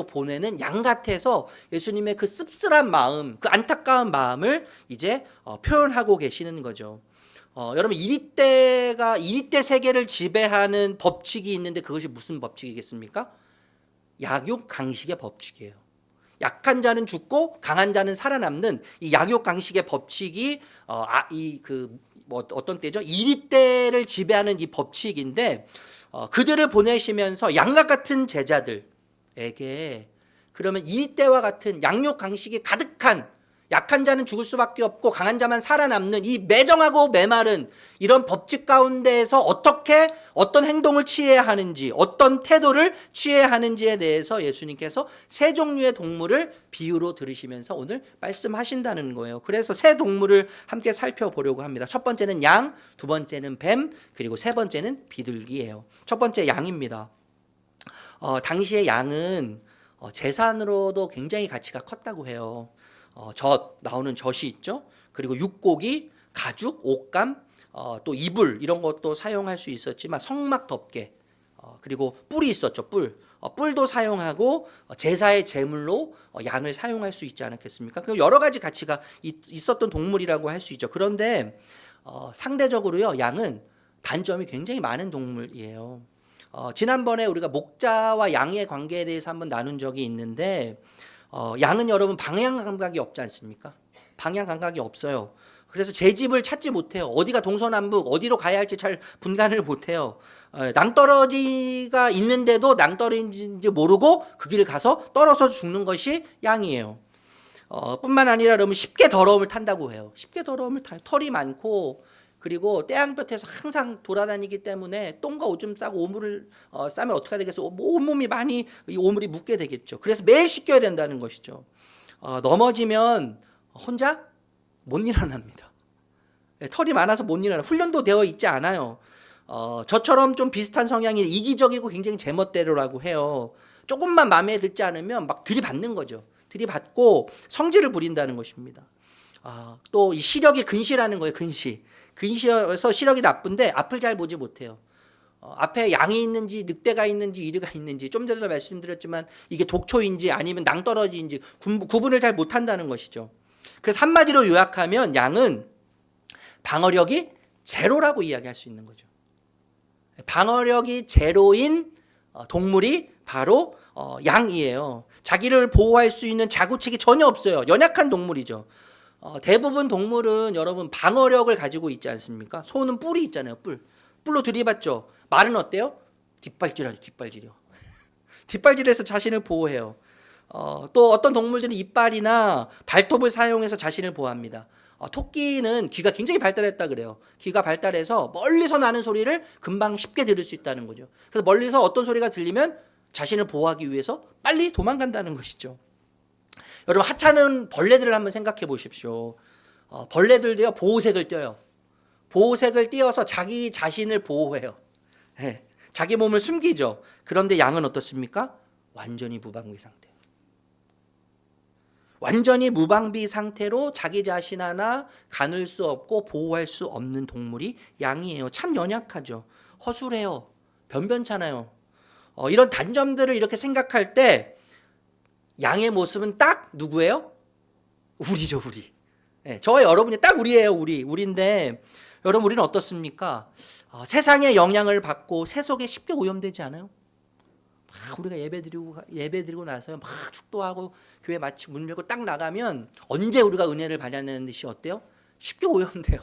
보내는 양 같아서 예수님의 그 씁쓸한 마음, 그 안타까운 마음을 이제 표현하고 계시는 거죠. 여러분, 이리떼 세계를 지배하는 법칙이 있는데 그것이 무슨 법칙이겠습니까? 약육 강식의 법칙이에요. 약한 자는 죽고 강한 자는 살아남는 이 약육 강식의 법칙이 어떤 때죠? 이리떼를 지배하는 이 법칙인데, 그들을 보내시면서 양과 같은 제자들에게 그러면 이리떼와 같은 양육 강식이 가득한, 약한 자는 죽을 수밖에 없고 강한 자만 살아남는 이 매정하고 메마른 이런 법칙 가운데에서 어떤 행동을 취해야 하는지, 어떤 태도를 취해야 하는지에 대해서 예수님께서 세 종류의 동물을 비유로 들으시면서 오늘 말씀하신다는 거예요. 그래서 세 동물을 함께 살펴보려고 합니다. 첫 번째는 양, 두 번째는 뱀, 그리고 세 번째는 비둘기예요. 첫 번째 양입니다. 당시의 양은 재산으로도 굉장히 가치가 컸다고 해요. 나오는 젖이 있죠. 그리고 육고기, 가죽, 옷감, 또 이불 이런 것도 사용할 수 있었지만 성막 덮개, 그리고 뿔이 있었죠. 뿔도 사용하고 제사의 제물로 양을 사용할 수 있지 않았겠습니까? 그 여러 가지 가치가 있었던 동물이라고 할 수 있죠. 그런데 상대적으로요, 양은 단점이 굉장히 많은 동물이에요. 지난번에 우리가 목자와 양의 관계에 대해서 한번 나눈 적이 있는데 양은 여러분 방향 감각이 없지 않습니까? 방향 감각이 없어요. 그래서 제 집을 찾지 못해요. 어디가 동서남북 어디로 가야 할지 잘 분간을 못해요. 낭떠러지가 있는데도 낭떠러지인지 모르고 그 길을 가서 떨어져 죽는 것이 양이에요. 뿐만 아니라 여러분 쉽게 더러움을 탄다고 해요. 쉽게 더러움을 타요. 털이 많고 그리고 떼양볕에서 항상 돌아다니기 때문에 똥과 오줌 싸고 오물을 싸면 어떻게 되겠어요? 온몸이 많이 이 오물이 묻게 되겠죠. 그래서 매일 씻겨야 된다는 것이죠. 넘어지면 혼자 못 일어납니다. 털이 많아서 못 일어나. 훈련도 되어 있지 않아요. 저처럼 좀 비슷한 성향이 이기적이고 굉장히 제멋대로라고 해요. 조금만 마음에 들지 않으면 막 들이받는 거죠. 들이받고 성질을 부린다는 것입니다. 또 이 시력이 근시라는 거예요. 근시여서 시력이 나쁜데 앞을 잘 보지 못해요. 앞에 양이 있는지 늑대가 있는지 이르가 있는지 좀 전에도 말씀드렸지만 이게 독초인지 아니면 낭떠러지인지 구분을 잘 못한다는 것이죠. 그래서 한마디로 요약하면 양은 방어력이 제로라고 이야기할 수 있는 거죠. 방어력이 제로인 동물이 바로 양이에요. 자기를 보호할 수 있는 자구책이 전혀 없어요. 연약한 동물이죠. 대부분 동물은 여러분 방어력을 가지고 있지 않습니까? 소는 뿔이 있잖아요. 뿔로 들이받죠. 말은 어때요? 뒷발질하죠. 뒷발질해서 자신을 보호해요. 또 어떤 동물들은 이빨이나 발톱을 사용해서 자신을 보호합니다. 토끼는 귀가 굉장히 발달했다 그래요. 귀가 발달해서 멀리서 나는 소리를 금방 쉽게 들을 수 있다는 거죠. 그래서 멀리서 어떤 소리가 들리면 자신을 보호하기 위해서 빨리 도망간다는 것이죠. 여러분 하찮은 벌레들을 한번 생각해 보십시오. 벌레들도요 보호색을 띄어요. 보호색을 띄어서 자기 자신을 보호해요. 네. 자기 몸을 숨기죠. 그런데 양은 어떻습니까? 완전히 무방비 상태. 완전히 무방비 상태로 자기 자신 하나 가눌 수 없고 보호할 수 없는 동물이 양이에요. 참 연약하죠. 허술해요. 변변찮아요. 이런 단점들을 이렇게 생각할 때 양의 모습은 딱 누구예요? 우리죠, 우리. 네, 저와 여러분이 딱 우리예요, 우리인데 여러분 우리는 어떻습니까? 세상의 영향을 받고 세속에 쉽게 오염되지 않아요? 막 우리가 예배드리고 나서 막 축도하고 교회 마치고 문 열고 딱 나가면 언제 우리가 은혜를 발휘하는 듯이 어때요? 쉽게 오염돼요.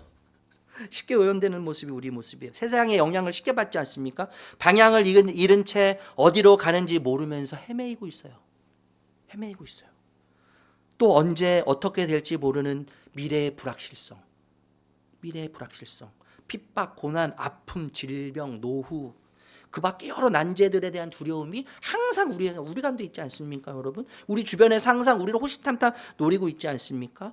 쉽게 오염되는 모습이 우리 모습이에요. 세상의 영향을 쉽게 받지 않습니까? 방향을 잃은 채 어디로 가는지 모르면서 헤매이고 있어요. 또 언제 어떻게 될지 모르는 미래의 불확실성. 핍박, 고난, 아픔, 질병, 노후 그 밖에 여러 난제들에 대한 두려움이 항상 우리 가운데 있지 않습니까, 여러분? 우리 주변에서 항상 우리를 호시탐탐 노리고 있지 않습니까?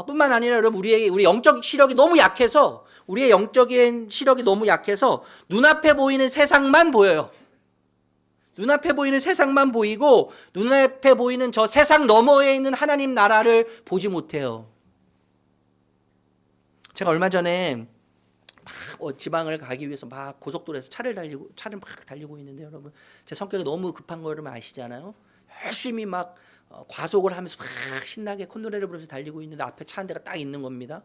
뿐만 아니라 여러분 우리 영적 시력이 너무 약해서 우리의 영적인 시력이 너무 약해서 눈앞에 보이는 세상만 보여요. 눈앞에 보이는 세상만 보이고 눈앞에 보이는 저 세상 너머에 있는 하나님 나라를 보지 못해요. 제가 얼마 전에 막 지방을 가기 위해서 막 고속도로에서 차를 막 달리고 있는데 여러분 제 성격이 너무 급한 거 여러분 아시잖아요. 열심히 막 과속을 하면서 막 신나게 콧노래를 부르면서 달리고 있는데 앞에 차 한 대가 딱 있는 겁니다.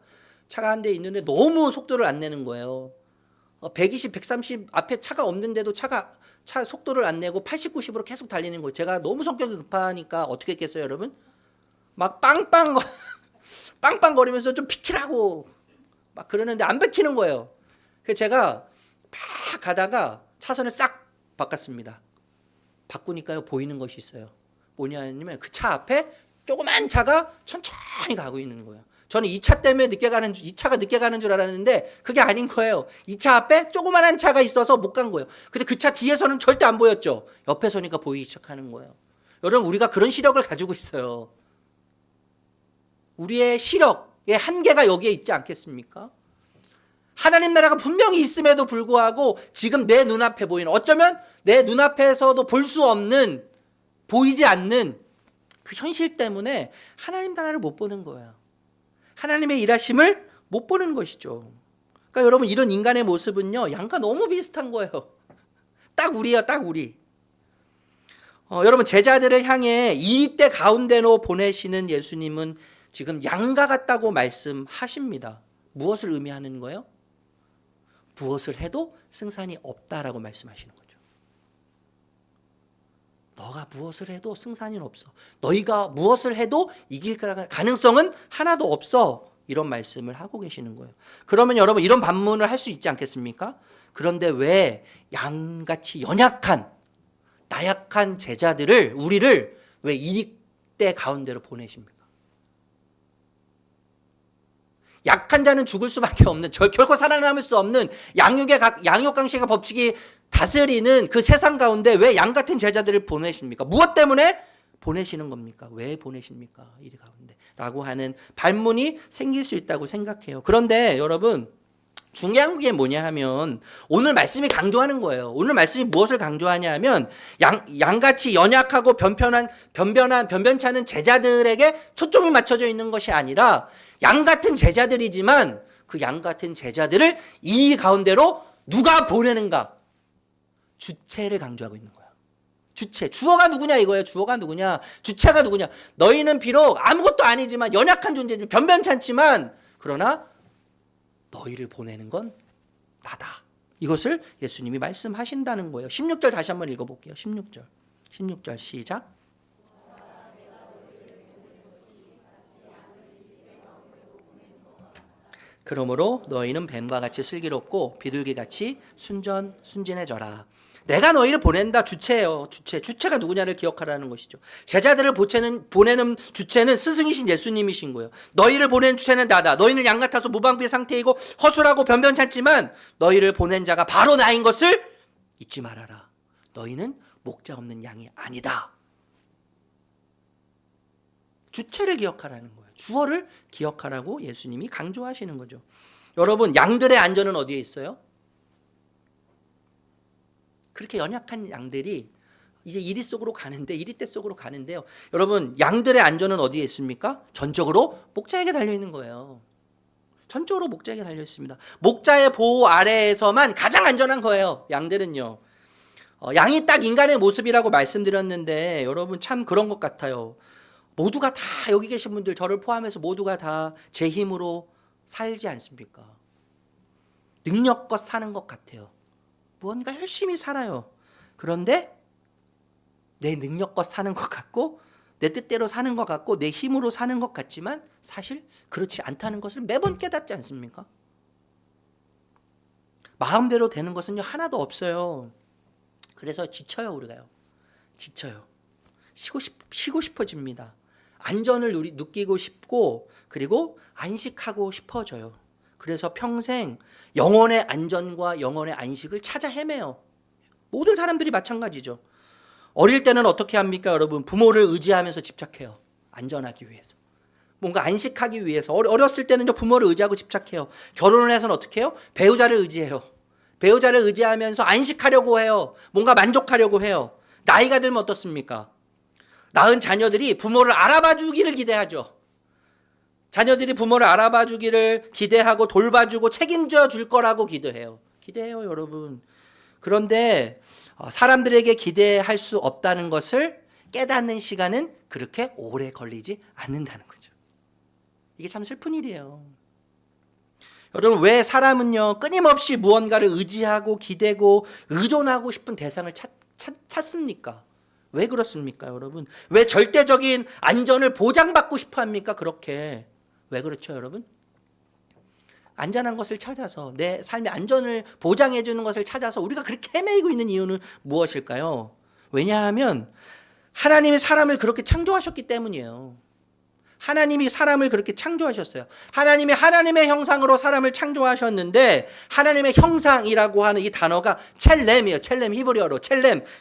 차가 한 대 있는데 너무 속도를 안 내는 거예요. 120, 130 앞에 차가 없는데도 차 속도를 안 내고 80, 90으로 계속 달리는 거예요. 제가 너무 성격이 급하니까 어떻게 했겠어요, 여러분? 막 빵빵거리면서 좀 비키라고 막 그러는데 안 비키는 거예요. 그래서 제가 막 가다가 차선을 싹 바꿨습니다. 바꾸니까요 보이는 것이 있어요. 뭐냐면 그 차 앞에 조그만 차가 천천히 가고 있는 거예요. 저는 이 차 때문에 이 차가 늦게 가는 줄 알았는데 그게 아닌 거예요. 이 차 앞에 조그만한 차가 있어서 못 간 거예요. 근데 그 차 뒤에서는 절대 안 보였죠. 옆에 서니까 보이기 시작하는 거예요. 여러분 우리가 그런 시력을 가지고 있어요. 우리의 시력의 한계가 여기에 있지 않겠습니까? 하나님 나라가 분명히 있음에도 불구하고 지금 내 눈앞에 보이는 어쩌면 내 눈앞에서도 볼 수 없는 보이지 않는 그 현실 때문에 하나님 나라를 못 보는 거예요. 하나님의 일하심을 못 보는 것이죠. 그러니까 여러분 이런 인간의 모습은요 양과 너무 비슷한 거예요. 딱 우리예요, 딱 우리. 여러분 제자들을 향해 이리대 가운데로 보내시는 예수님은 지금 양과 같다고 말씀하십니다. 무엇을 의미하는 거예요? 무엇을 해도 승산이 없다라고 말씀하시는 거죠. 너가 무엇을 해도 승산이 없어. 너희가 무엇을 해도 이길 가능성은 하나도 없어. 이런 말씀을 하고 계시는 거예요. 그러면 여러분 이런 반문을 할 수 있지 않겠습니까? 그런데 왜 양같이 연약한 나약한 제자들을 우리를 왜 이리대 가운데로 보내십니까? 약한 자는 죽을 수밖에 없는 결코 살아남을 수 없는 양육강식의 법칙이 다스리는 그 세상 가운데 왜 양 같은 제자들을 보내십니까? 무엇 때문에 보내시는 겁니까? 왜 보내십니까? 이리 가운데 라고 하는 반문이 생길 수 있다고 생각해요. 그런데 여러분 중요한 게 뭐냐 하면 오늘 말씀이 강조하는 거예요. 오늘 말씀이 무엇을 강조하냐 하면 양같이 연약하고 변변치 않은 제자들에게 초점이 맞춰져 있는 것이 아니라 양 같은 제자들이지만 그 양 같은 제자들을 이 가운데로 누가 보내는가? 주체를 강조하고 있는 거예요. 주체. 주어가 누구냐 이거예요. 주어가 누구냐? 주체가 누구냐? 너희는 비록 아무것도 아니지만 연약한 존재지만 변변치 않지만 그러나 너희를 보내는 건 나다. 이것을 예수님이 말씀하신다는 거예요. 16절 다시 한번 읽어볼게요. 16절 시작. 그러므로 너희는 뱀과 같이 슬기롭고 비둘기같이 순진해져라. 내가 너희를 보낸다. 주체예요. 주체가 누구냐를 기억하라는 것이죠. 제자들을 보내는 주체는 스승이신 예수님이신 거예요. 너희를 보낸 주체는 나다. 너희는 양 같아서 무방비의 상태이고 허술하고 변변찮지만 너희를 보낸 자가 바로 나인 것을 잊지 말아라. 너희는 목자 없는 양이 아니다. 주체를 기억하라는 거예요. 주어를 기억하라고 예수님이 강조하시는 거죠. 여러분 양들의 안전은 어디에 있어요? 그렇게 연약한 양들이 이제 이리대 속으로 가는데요. 여러분 양들의 안전은 어디에 있습니까? 전적으로 목자에게 달려 있는 거예요. 전적으로 목자에게 달려 있습니다. 목자의 보호 아래에서만 가장 안전한 거예요. 양들은요. 양이 딱 인간의 모습이라고 말씀드렸는데 여러분 참 그런 것 같아요. 모두가 다 여기 계신 분들 저를 포함해서 모두가 다 제 힘으로 살지 않습니까? 능력껏 사는 것 같아요. 무언가 열심히 살아요. 그런데 내 능력껏 사는 것 같고 내 뜻대로 사는 것 같고 내 힘으로 사는 것 같지만 사실 그렇지 않다는 것을 매번 깨닫지 않습니까? 마음대로 되는 것은요 하나도 없어요. 그래서 지쳐요. 우리가요. 지쳐요. 쉬고 싶어집니다. 안전을 느끼고 싶고 그리고 안식하고 싶어져요. 그래서 평생 영혼의 안전과 영혼의 안식을 찾아 헤매요. 모든 사람들이 마찬가지죠. 어릴 때는 어떻게 합니까 여러분? 부모를 의지하면서 집착해요. 안전하기 위해서. 뭔가 안식하기 위해서. 어렸을 때는 부모를 의지하고 집착해요. 결혼을 해서는 어떻게 해요? 배우자를 의지해요. 배우자를 의지하면서 안식하려고 해요. 뭔가 만족하려고 해요. 나이가 들면 어떻습니까? 낳은 자녀들이 부모를 알아봐 주기를 기대하죠. 자녀들이 부모를 알아봐 주기를 기대하고 돌봐주고 책임져 줄 거라고 기대해요, 여러분. 그런데 사람들에게 기대할 수 없다는 것을 깨닫는 시간은 그렇게 오래 걸리지 않는다는 거죠. 이게 참 슬픈 일이에요. 여러분 왜 사람은요 끊임없이 무언가를 의지하고 기대고 의존하고 싶은 대상을 찾습니까? 왜 그렇습니까 여러분? 왜 절대적인 안전을 보장받고 싶어 합니까? 그렇게 왜 그렇죠 여러분? 안전한 것을 찾아서 내 삶의 안전을 보장해 주는 것을 찾아서 우리가 그렇게 헤매이고 있는 이유는 무엇일까요? 왜냐하면 하나님이 사람을 그렇게 창조하셨기 때문이에요. 하나님이 사람을 그렇게 창조하셨어요. 하나님이 하나님의 형상으로 사람을 창조하셨는데 하나님의 형상이라고 하는 이 단어가 첼렘이에요. 첼렘 히브리어로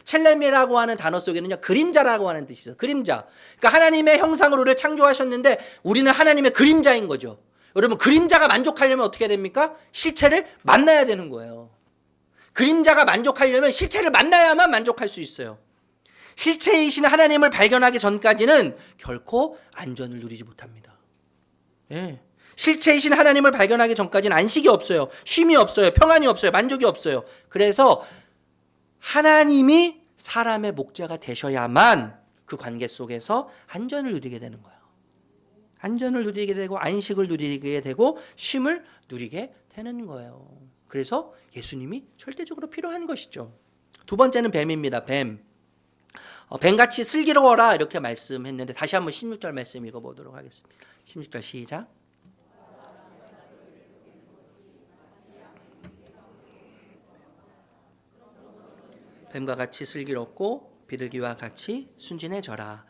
첼렘이라고 하는 단어 속에는요 그림자라고 하는 뜻이죠. 그림자. 그러니까 하나님의 형상으로 우리를 창조하셨는데 우리는 하나님의 그림자인 거죠. 여러분 그림자가 만족하려면 어떻게 됩니까? 실체를 만나야 되는 거예요. 그림자가 만족하려면 실체를 만나야만 만족할 수 있어요. 실체이신 하나님을 발견하기 전까지는 결코 안전을 누리지 못합니다. 예. 실체이신 하나님을 발견하기 전까지는 안식이 없어요. 쉼이 없어요. 평안이 없어요. 만족이 없어요. 그래서 하나님이 사람의 목자가 되셔야만 그 관계 속에서 안전을 누리게 되는 거예요. 안전을 누리게 되고 안식을 누리게 되고 쉼을 누리게 되는 거예요. 그래서 예수님이 절대적으로 필요한 것이죠. 두 번째는 뱀입니다. 뱀. 뱀같이 슬기로워라 이렇게 말씀했는데 다시 한번 16절 말씀 읽어보도록 하겠습니다. 16절 시작. 뱀과 같이 슬기롭고 비둘기와 같이 순진해져라.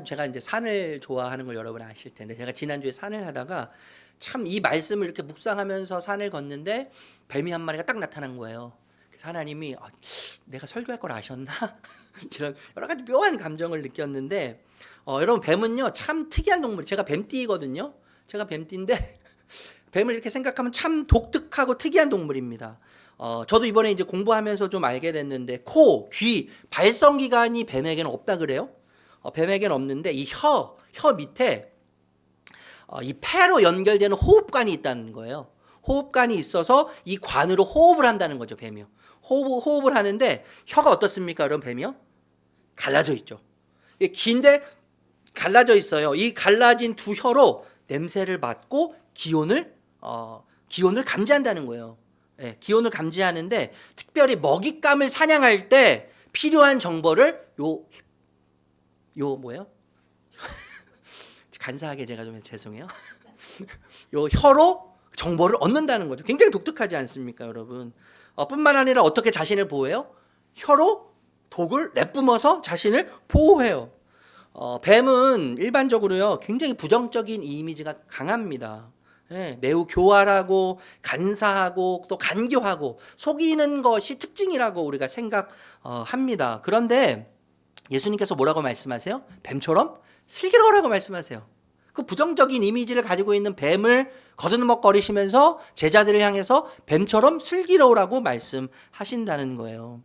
제가 이제 산을 좋아하는 걸 여러분 아실 텐데 제가 지난주에 산을 하다가 참 이 말씀을 이렇게 묵상하면서 산을 걷는데 뱀이 한 마리가 딱 나타난 거예요. 그래서 하나님이 내가 설교할 걸 아셨나? 이런 여러 가지 묘한 감정을 느꼈는데 여러분 뱀은요 참 특이한 동물이 제가 뱀띠거든요. 제가 뱀띠인데 뱀을 이렇게 생각하면 참 독특하고 특이한 동물입니다. 저도 이번에 이제 공부하면서 좀 알게 됐는데 코, 귀, 발성기관이 뱀에게는 없다 그래요. 뱀에게는 없는데 이 혀 밑에 이 폐로 연결되는 호흡관이 있다는 거예요. 호흡관이 있어서 이 관으로 호흡을 한다는 거죠. 뱀이요. 호흡을 하는데 혀가 어떻습니까? 그럼 뱀이요? 갈라져 있죠. 긴데 갈라져 있어요. 이 갈라진 두 혀로 냄새를 맡고 기온을 감지한다는 거예요. 예, 기온을 감지하는데 특별히 먹잇감을 사냥할 때 필요한 정보를 뭐예요? 간사하게 제가 좀 죄송해요. 요 혀로 정보를 얻는다는 거죠. 굉장히 독특하지 않습니까, 여러분? 뿐만 아니라 어떻게 자신을 보호해요? 혀로 독을 내뿜어서 자신을 보호해요. 뱀은 일반적으로요 굉장히 부정적인 이미지가 강합니다. 예, 매우 교활하고 간사하고 또 간교하고 속이는 것이 특징이라고 우리가 생각합니다. 그런데 예수님께서 뭐라고 말씀하세요? 뱀처럼 슬기로우라고 말씀하세요. 그 부정적인 이미지를 가지고 있는 뱀을 거두먹거리시면서 제자들을 향해서 뱀처럼 슬기로우라고 말씀하신다는 거예요.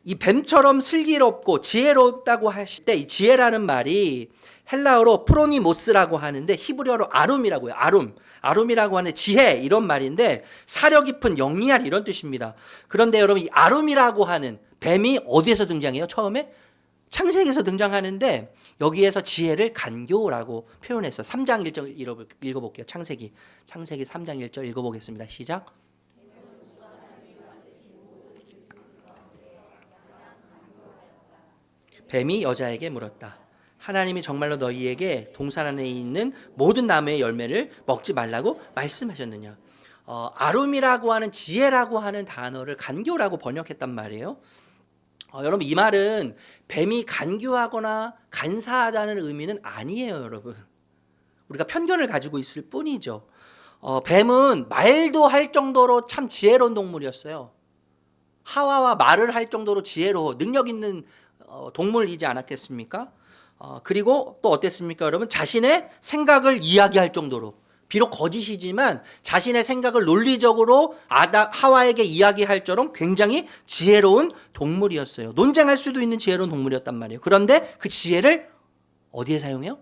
이 뱀처럼 슬기롭고 지혜롭다고 하실 때 이 지혜라는 말이 헬라어로 프로니모스라고 하는데 히브리어로 아룸이라고요. 아룸이라고 하는 지혜 이런 말인데 사려 깊은 영리한 이런 뜻입니다. 그런데 여러분 이 아룸이라고 하는 뱀이 어디에서 등장해요? 처음에 창세기에서 등장하는데 여기에서 지혜를 간교라고 표현했어요. 3장 1절 읽어볼게요. 창세기 3장 1절 읽어보겠습니다. 시작. 뱀이 여자에게 물었다. 하나님이 정말로 너희에게 동산 안에 있는 모든 나무의 열매를 먹지 말라고 말씀하셨느냐. 아룸이라고 하는 지혜라고 하는 단어를 간교라고 번역했단 말이에요. 여러분 이 말은 뱀이 간교하거나 간사하다는 의미는 아니에요. 여러분 우리가 편견을 가지고 있을 뿐이죠. 뱀은 말도 할 정도로 참 지혜로운 동물이었어요. 하와와 말을 할 정도로 지혜로워 능력 있는 동물이지 않았겠습니까? 그리고 또 어땠습니까? 여러분 자신의 생각을 이야기할 정도로 비록 거짓이지만 자신의 생각을 논리적으로 하와에게 이야기할 정도로 굉장히 지혜로운 동물이었어요. 논쟁할 수도 있는 지혜로운 동물이었단 말이에요. 그런데 그 지혜를 어디에 사용해요?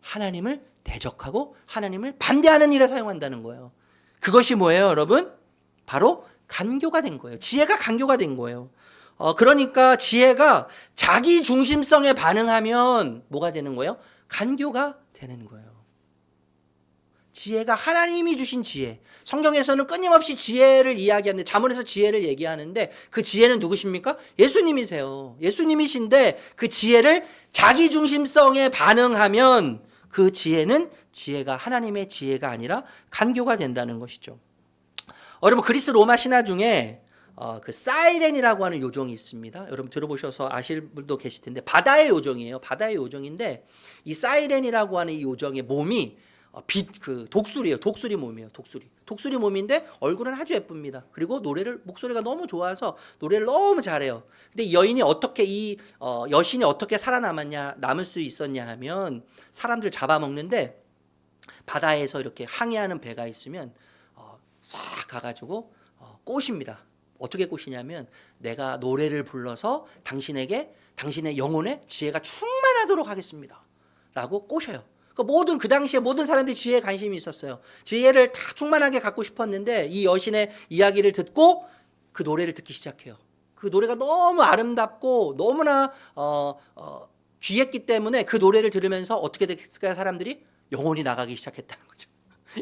하나님을 대적하고 하나님을 반대하는 일에 사용한다는 거예요. 그것이 뭐예요, 여러분? 바로 간교가 된 거예요. 지혜가 간교가 된 거예요. 그러니까 지혜가 자기 중심성에 반응하면 뭐가 되는 거예요? 간교가 되는 거예요. 지혜가 하나님이 주신 지혜. 성경에서는 끊임없이 지혜를 이야기하는데 자문에서 지혜를 얘기하는데 그 지혜는 누구십니까? 예수님이세요. 예수님이신데 그 지혜를 자기 중심성에 반응하면 그 지혜는 지혜가 하나님의 지혜가 아니라 간교가 된다는 것이죠. 여러분 그리스 로마 신화 중에 그 사이렌이라고 하는 요정이 있습니다. 여러분 들어보셔서 아실 분도 계실 텐데 바다의 요정이에요. 바다의 요정인데 이 사이렌이라고 하는 이 요정의 몸이 독수리예요. 독수리 몸이에요. 독수리 몸인데 얼굴은 아주 예쁩니다. 그리고 목소리가 너무 좋아서 노래를 너무 잘해요. 근데 이 여인이 어떻게 여신이 어떻게 남을 수 있었냐 하면 사람들 잡아먹는데 바다에서 이렇게 항해하는 배가 있으면 싹 가가지고 꼬십니다. 어떻게 꼬시냐면 내가 노래를 불러서 당신의 영혼에 지혜가 충만하도록 하겠습니다. 라고 꼬셔요. 그 당시에 모든 사람들이 지혜에 관심이 있었어요. 지혜를 다 충만하게 갖고 싶었는데 이 여신의 이야기를 듣고 그 노래를 듣기 시작해요. 그 노래가 너무 아름답고 너무나 귀했기 때문에 그 노래를 들으면서 어떻게 됐을까요? 사람들이 영혼이 나가기 시작했다는 거죠.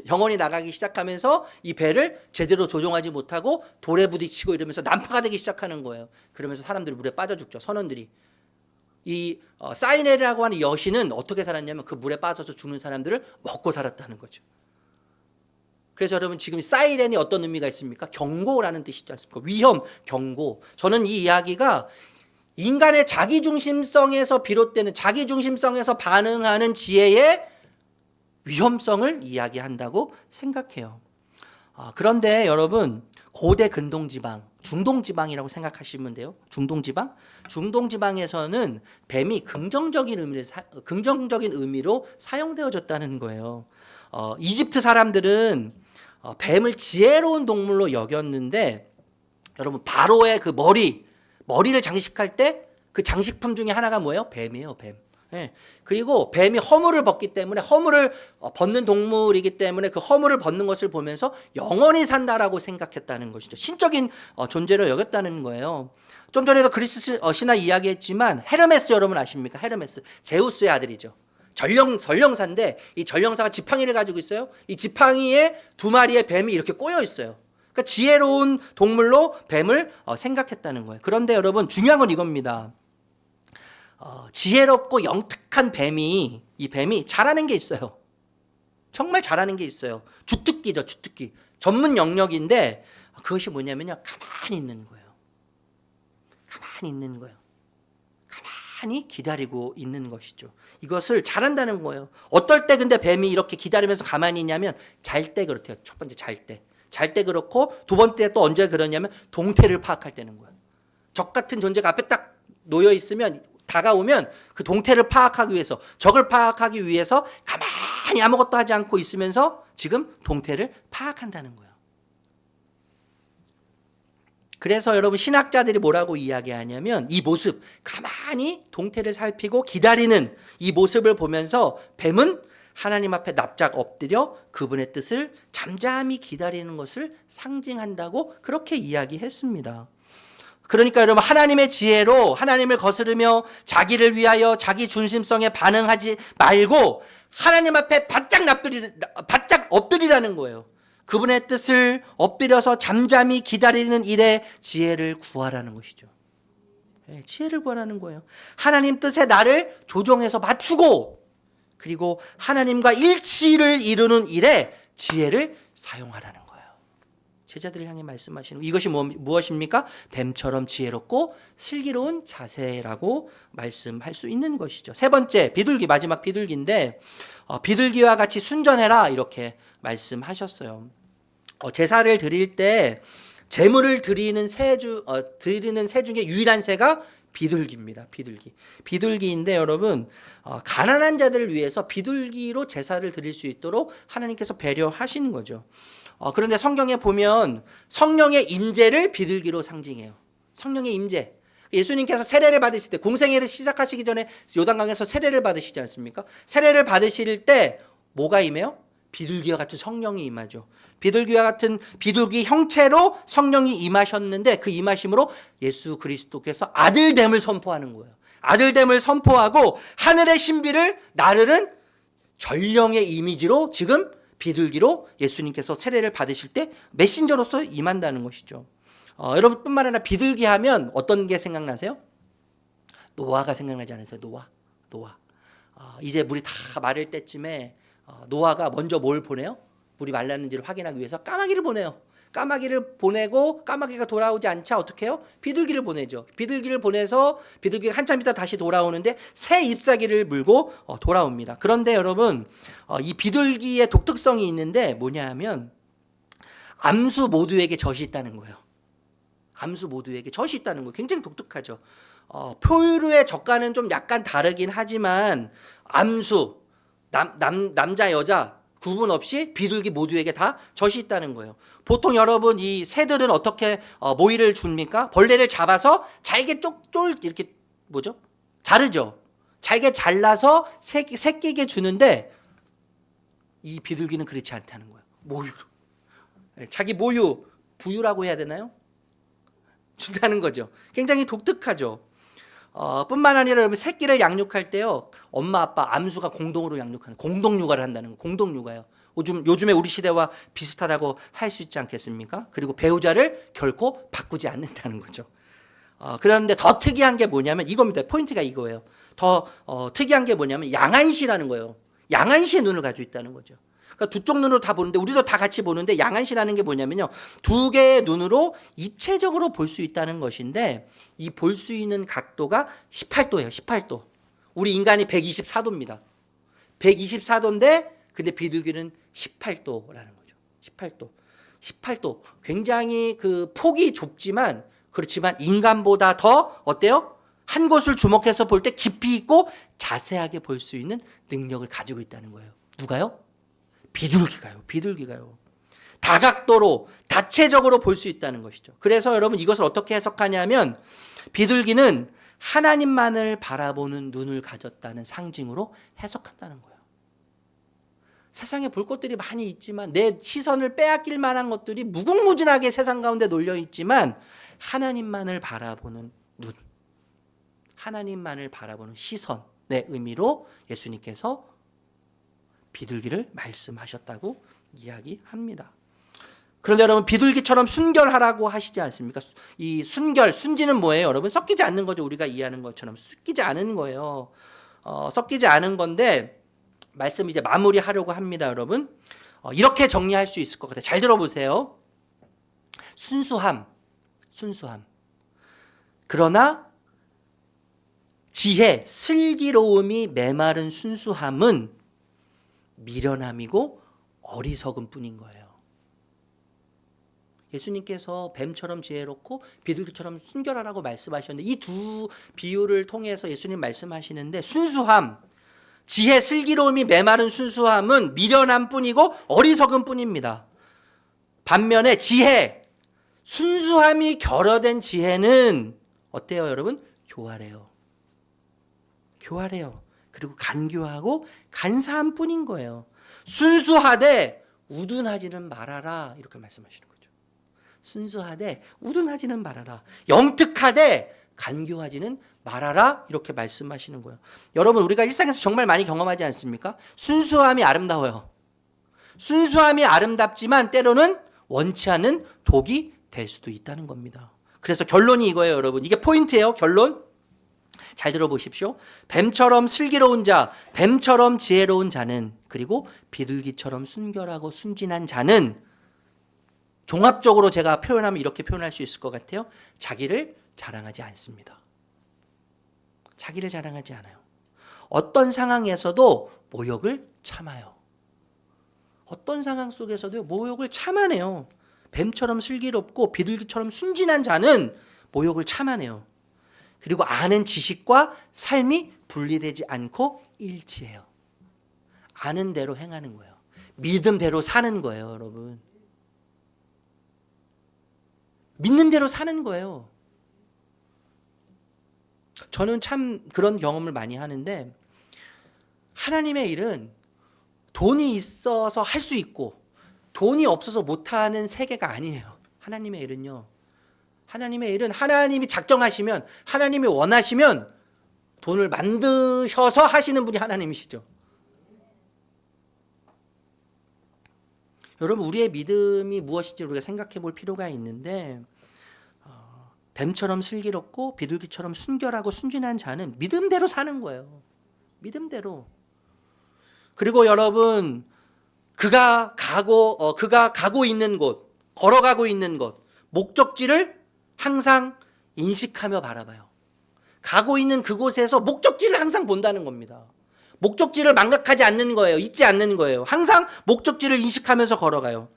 영혼이 나가기 시작하면서 이 배를 제대로 조종하지 못하고 돌에 부딪히고 이러면서 난파가 되기 시작하는 거예요. 그러면서 사람들이 물에 빠져 죽죠. 선원들이. 이 사이네라고 하는 여신은 어떻게 살았냐면 그 물에 빠져서 죽는 사람들을 먹고 살았다는 거죠. 그래서 여러분 지금 사이렌이 어떤 의미가 있습니까? 경고라는 뜻이지 않습니까? 위험, 경고. 저는 이 이야기가 인간의 자기중심성에서 비롯되는 자기중심성에서 반응하는 지혜의 위험성을 이야기한다고 생각해요. 그런데 여러분 고대 근동지방, 중동지방이라고 생각하시면 돼요. 중동지방? 중동지방에서는 뱀이 긍정적인 의미로 사용되어졌다는 거예요. 이집트 사람들은 뱀을 지혜로운 동물로 여겼는데 여러분 바로의 그 머리를 장식할 때 그 장식품 중에 하나가 뭐예요? 뱀이에요. 뱀. 예. 그리고 뱀이 허물을 벗기 때문에 허물을 벗는 동물이기 때문에 그 허물을 벗는 것을 보면서 영원히 산다라고 생각했다는 것이죠. 신적인 존재로 여겼다는 거예요. 좀 전에도 그리스 신화 이야기했지만 헤르메스 여러분 아십니까? 헤르메스 제우스의 아들이죠. 전령사인데 이 전령사가 지팡이를 가지고 있어요. 이 지팡이에 두 마리의 뱀이 이렇게 꼬여 있어요. 그러니까 지혜로운 동물로 뱀을 생각했다는 거예요. 그런데 여러분 중요한 건 이겁니다. 지혜롭고 영특한 이 뱀이 잘하는 게 있어요. 정말 잘하는 게 있어요. 주특기죠, 주특기. 전문 영역인데 그것이 뭐냐면요. 가만히 있는 거예요. 가만히 있는 거예요. 가만히 기다리고 있는 것이죠. 이것을 잘한다는 거예요. 어떨 때 근데 뱀이 이렇게 기다리면서 가만히 있냐면 잘 때 그렇대요. 첫 번째 잘 때. 잘 때 그렇고 두 번째 또 언제 그러냐면 동태를 파악할 때는 거예요. 적 같은 존재가 앞에 딱 놓여 있으면 다가오면 그 동태를 파악하기 위해서 적을 파악하기 위해서 가만히 아무것도 하지 않고 있으면서 지금 동태를 파악한다는 거예요. 그래서 여러분 신학자들이 뭐라고 이야기하냐면 이 모습 가만히 동태를 살피고 기다리는 이 모습을 보면서 뱀은 하나님 앞에 납작 엎드려 그분의 뜻을 잠잠히 기다리는 것을 상징한다고 그렇게 이야기했습니다. 그러니까 여러분 하나님의 지혜로 하나님을 거스르며 자기를 위하여 자기 중심성에 반응하지 말고 하나님 앞에 바짝 엎드리라는 거예요. 그분의 뜻을 엎드려서 잠잠히 기다리는 일에 지혜를 구하라는 것이죠. 지혜를 구하라는 거예요. 하나님 뜻에 나를 조정해서 맞추고 그리고 하나님과 일치를 이루는 일에 지혜를 사용하라는 거예요. 제자들을 향해 말씀하시는 이것이 무엇입니까? 뱀처럼 지혜롭고 슬기로운 자세라고 말씀할 수 있는 것이죠. 세 번째 비둘기, 마지막 비둘기인데 비둘기와 같이 순전해라 이렇게 말씀하셨어요. 제사를 드릴 때 제물을 드리는 새 중에 유일한 새가 비둘기입니다. 비둘기인데 여러분 가난한 자들을 위해서 비둘기로 제사를 드릴 수 있도록 하나님께서 배려하신 거죠. 그런데 성경에 보면 성령의 임재를 비둘기로 상징해요. 성령의 임재. 예수님께서 세례를 받으실 때 공생애를 시작하시기 전에 요단강에서 세례를 받으시지 않습니까? 세례를 받으실 때 뭐가 임해요? 비둘기와 같은 성령이 임하죠. 비둘기와 같은 비둘기 형체로 성령이 임하셨는데 그 임하심으로 예수 그리스도께서 아들됨을 선포하는 거예요. 아들됨을 선포하고 하늘의 신비를 나르는 전령의 이미지로 지금 비둘기로 예수님께서 세례를 받으실 때 메신저로서 임한다는 것이죠. 여러분뿐만 아니라 비둘기 하면 어떤 게 생각나세요? 노아가 생각나지 않으세요? 노아. 이제 물이 다 마를 때쯤에 노아가 먼저 뭘 보내요? 물이 말랐는지를 확인하기 위해서 까마귀를 보내요. 까마귀를 보내고 까마귀가 돌아오지 않자 어떻게 해요? 비둘기를 보내죠. 비둘기를 보내서 비둘기가 한참 있다 다시 돌아오는데 새 잎사귀를 물고 돌아옵니다. 그런데 여러분 이 비둘기의 독특성이 있는데 뭐냐 하면 암수 모두에게 젖이 있다는 거예요. 암수 모두에게 젖이 있다는 거예요. 굉장히 독특하죠. 표류의 젖과는 좀 약간 다르긴 하지만 암수 남자 여자 구분 없이 비둘기 모두에게 다 젖이 있다는 거예요. 보통 여러분 이 새들은 어떻게 모이를 줍니까? 벌레를 잡아서 잘게 쫄 이렇게 뭐죠? 자르죠. 잘게 잘라서 새끼에게 주는데 이 비둘기는 그렇지 않다는 거예요. 모유로. 자기 모유 부유라고 해야 되나요? 준다는 거죠. 굉장히 독특하죠. 뿐만 아니라 여러분 새끼를 양육할 때요, 엄마 아빠 암수가 공동으로 양육하는 공동 육아를 한다는 거. 공동 육아요. 요즘에 우리 시대와 비슷하다고 할 수 있지 않겠습니까? 그리고 배우자를 결코 바꾸지 않는다는 거죠. 그런데 더 특이한 게 뭐냐면 이겁니다. 포인트가 이거예요. 더 특이한 게 뭐냐면 양안시라는 거예요. 양안시의 눈을 가지고 있다는 거죠. 그러니까 두 쪽 눈으로 다 보는데, 우리도 다 같이 보는데, 양안시라는 게 뭐냐면요, 두 개의 눈으로 입체적으로 볼 수 있다는 것인데, 이 볼 수 있는 각도가 18도예요. 18도. 우리 인간이 124도입니다. 124도인데 근데 비둘기는 18도라는 거죠. 18도. 18도. 굉장히 그 폭이 좁지만, 그렇지만 인간보다 더 어때요? 한 곳을 주목해서 볼 때 깊이 있고 자세하게 볼 수 있는 능력을 가지고 있다는 거예요. 누가요? 비둘기가요. 비둘기가요. 다각도로 다체적으로 볼 수 있다는 것이죠. 그래서 여러분 이것을 어떻게 해석하냐면, 비둘기는 하나님만을 바라보는 눈을 가졌다는 상징으로 해석한다는 거예요. 세상에 볼 것들이 많이 있지만, 내 시선을 빼앗길 만한 것들이 무궁무진하게 세상 가운데 놓여 있지만, 하나님만을 바라보는 눈, 하나님만을 바라보는 시선의 의미로 예수님께서 비둘기를 말씀하셨다고 이야기합니다. 그런데 여러분, 비둘기처럼 순결하라고 하시지 않습니까? 이 순지는 뭐예요? 여러분, 섞이지 않는 거죠. 우리가 이해하는 것처럼 섞이지 않은 거예요. 섞이지 않은 건데, 말씀 이제 마무리하려고 합니다, 여러분. 이렇게 정리할 수 있을 것 같아요. 잘 들어보세요. 순수함. 그러나 지혜, 슬기로움이 메마른 순수함은 미련함이고 어리석음 뿐인 거예요. 예수님께서 뱀처럼 지혜롭고 비둘기처럼 순결하라고 말씀하셨는데, 이 두 비유를 통해서 예수님 말씀하시는데, 순수함, 지혜, 슬기로움이 메마른 순수함은 미련함 뿐이고 어리석음 뿐입니다. 반면에 지혜, 순수함이 결여된 지혜는 어때요, 여러분? 교활해요. 그리고 간교하고 간사한 뿐인 거예요. 순수하되 우둔하지는 말아라, 이렇게 말씀하시는 거죠. 순수하되 우둔하지는 말아라, 영특하되 간교하지는 말아라, 이렇게 말씀하시는 거예요. 여러분, 우리가 일상에서 정말 많이 경험하지 않습니까? 순수함이 아름다워요. 순수함이 아름답지만 때로는 원치 않는 독이 될 수도 있다는 겁니다. 그래서 결론이 이거예요, 여러분. 이게 포인트예요, 결론. 잘 들어보십시오. 뱀처럼 슬기로운 자, 뱀처럼 지혜로운 자는, 그리고 비둘기처럼 순결하고 순진한 자는, 종합적으로 제가 표현하면 이렇게 표현할 수 있을 것 같아요. 자기를 자랑하지 않습니다. 자기를 자랑하지 않아요. 어떤 상황에서도 모욕을 참아요. 어떤 상황 속에서도 모욕을 참아내요. 뱀처럼 슬기롭고 비둘기처럼 순진한 자는 모욕을 참아내요. 그리고 아는 지식과 삶이 분리되지 않고 일치해요. 아는 대로 행하는 거예요. 믿음대로 사는 거예요, 여러분. 믿는 대로 사는 거예요. 저는 참 그런 경험을 많이 하는데, 하나님의 일은 돈이 있어서 할 수 있고 돈이 없어서 못하는 세계가 아니에요. 하나님의 일은요, 하나님의 일은 하나님이 작정하시면, 하나님이 원하시면 돈을 만드셔서 하시는 분이 하나님이시죠. 여러분, 우리의 믿음이 무엇인지 우리가 생각해 볼 필요가 있는데, 뱀처럼 슬기롭고 비둘기처럼 순결하고 순진한 자는 믿음대로 사는 거예요. 믿음대로. 그리고 여러분, 그가 가고 있는 곳, 걸어가고 있는 곳, 목적지를 항상 인식하며 바라봐요. 가고 있는 그곳에서 목적지를 항상 본다는 겁니다. 목적지를 망각하지 않는 거예요. 잊지 않는 거예요. 항상 목적지를 인식하면서 걸어가요.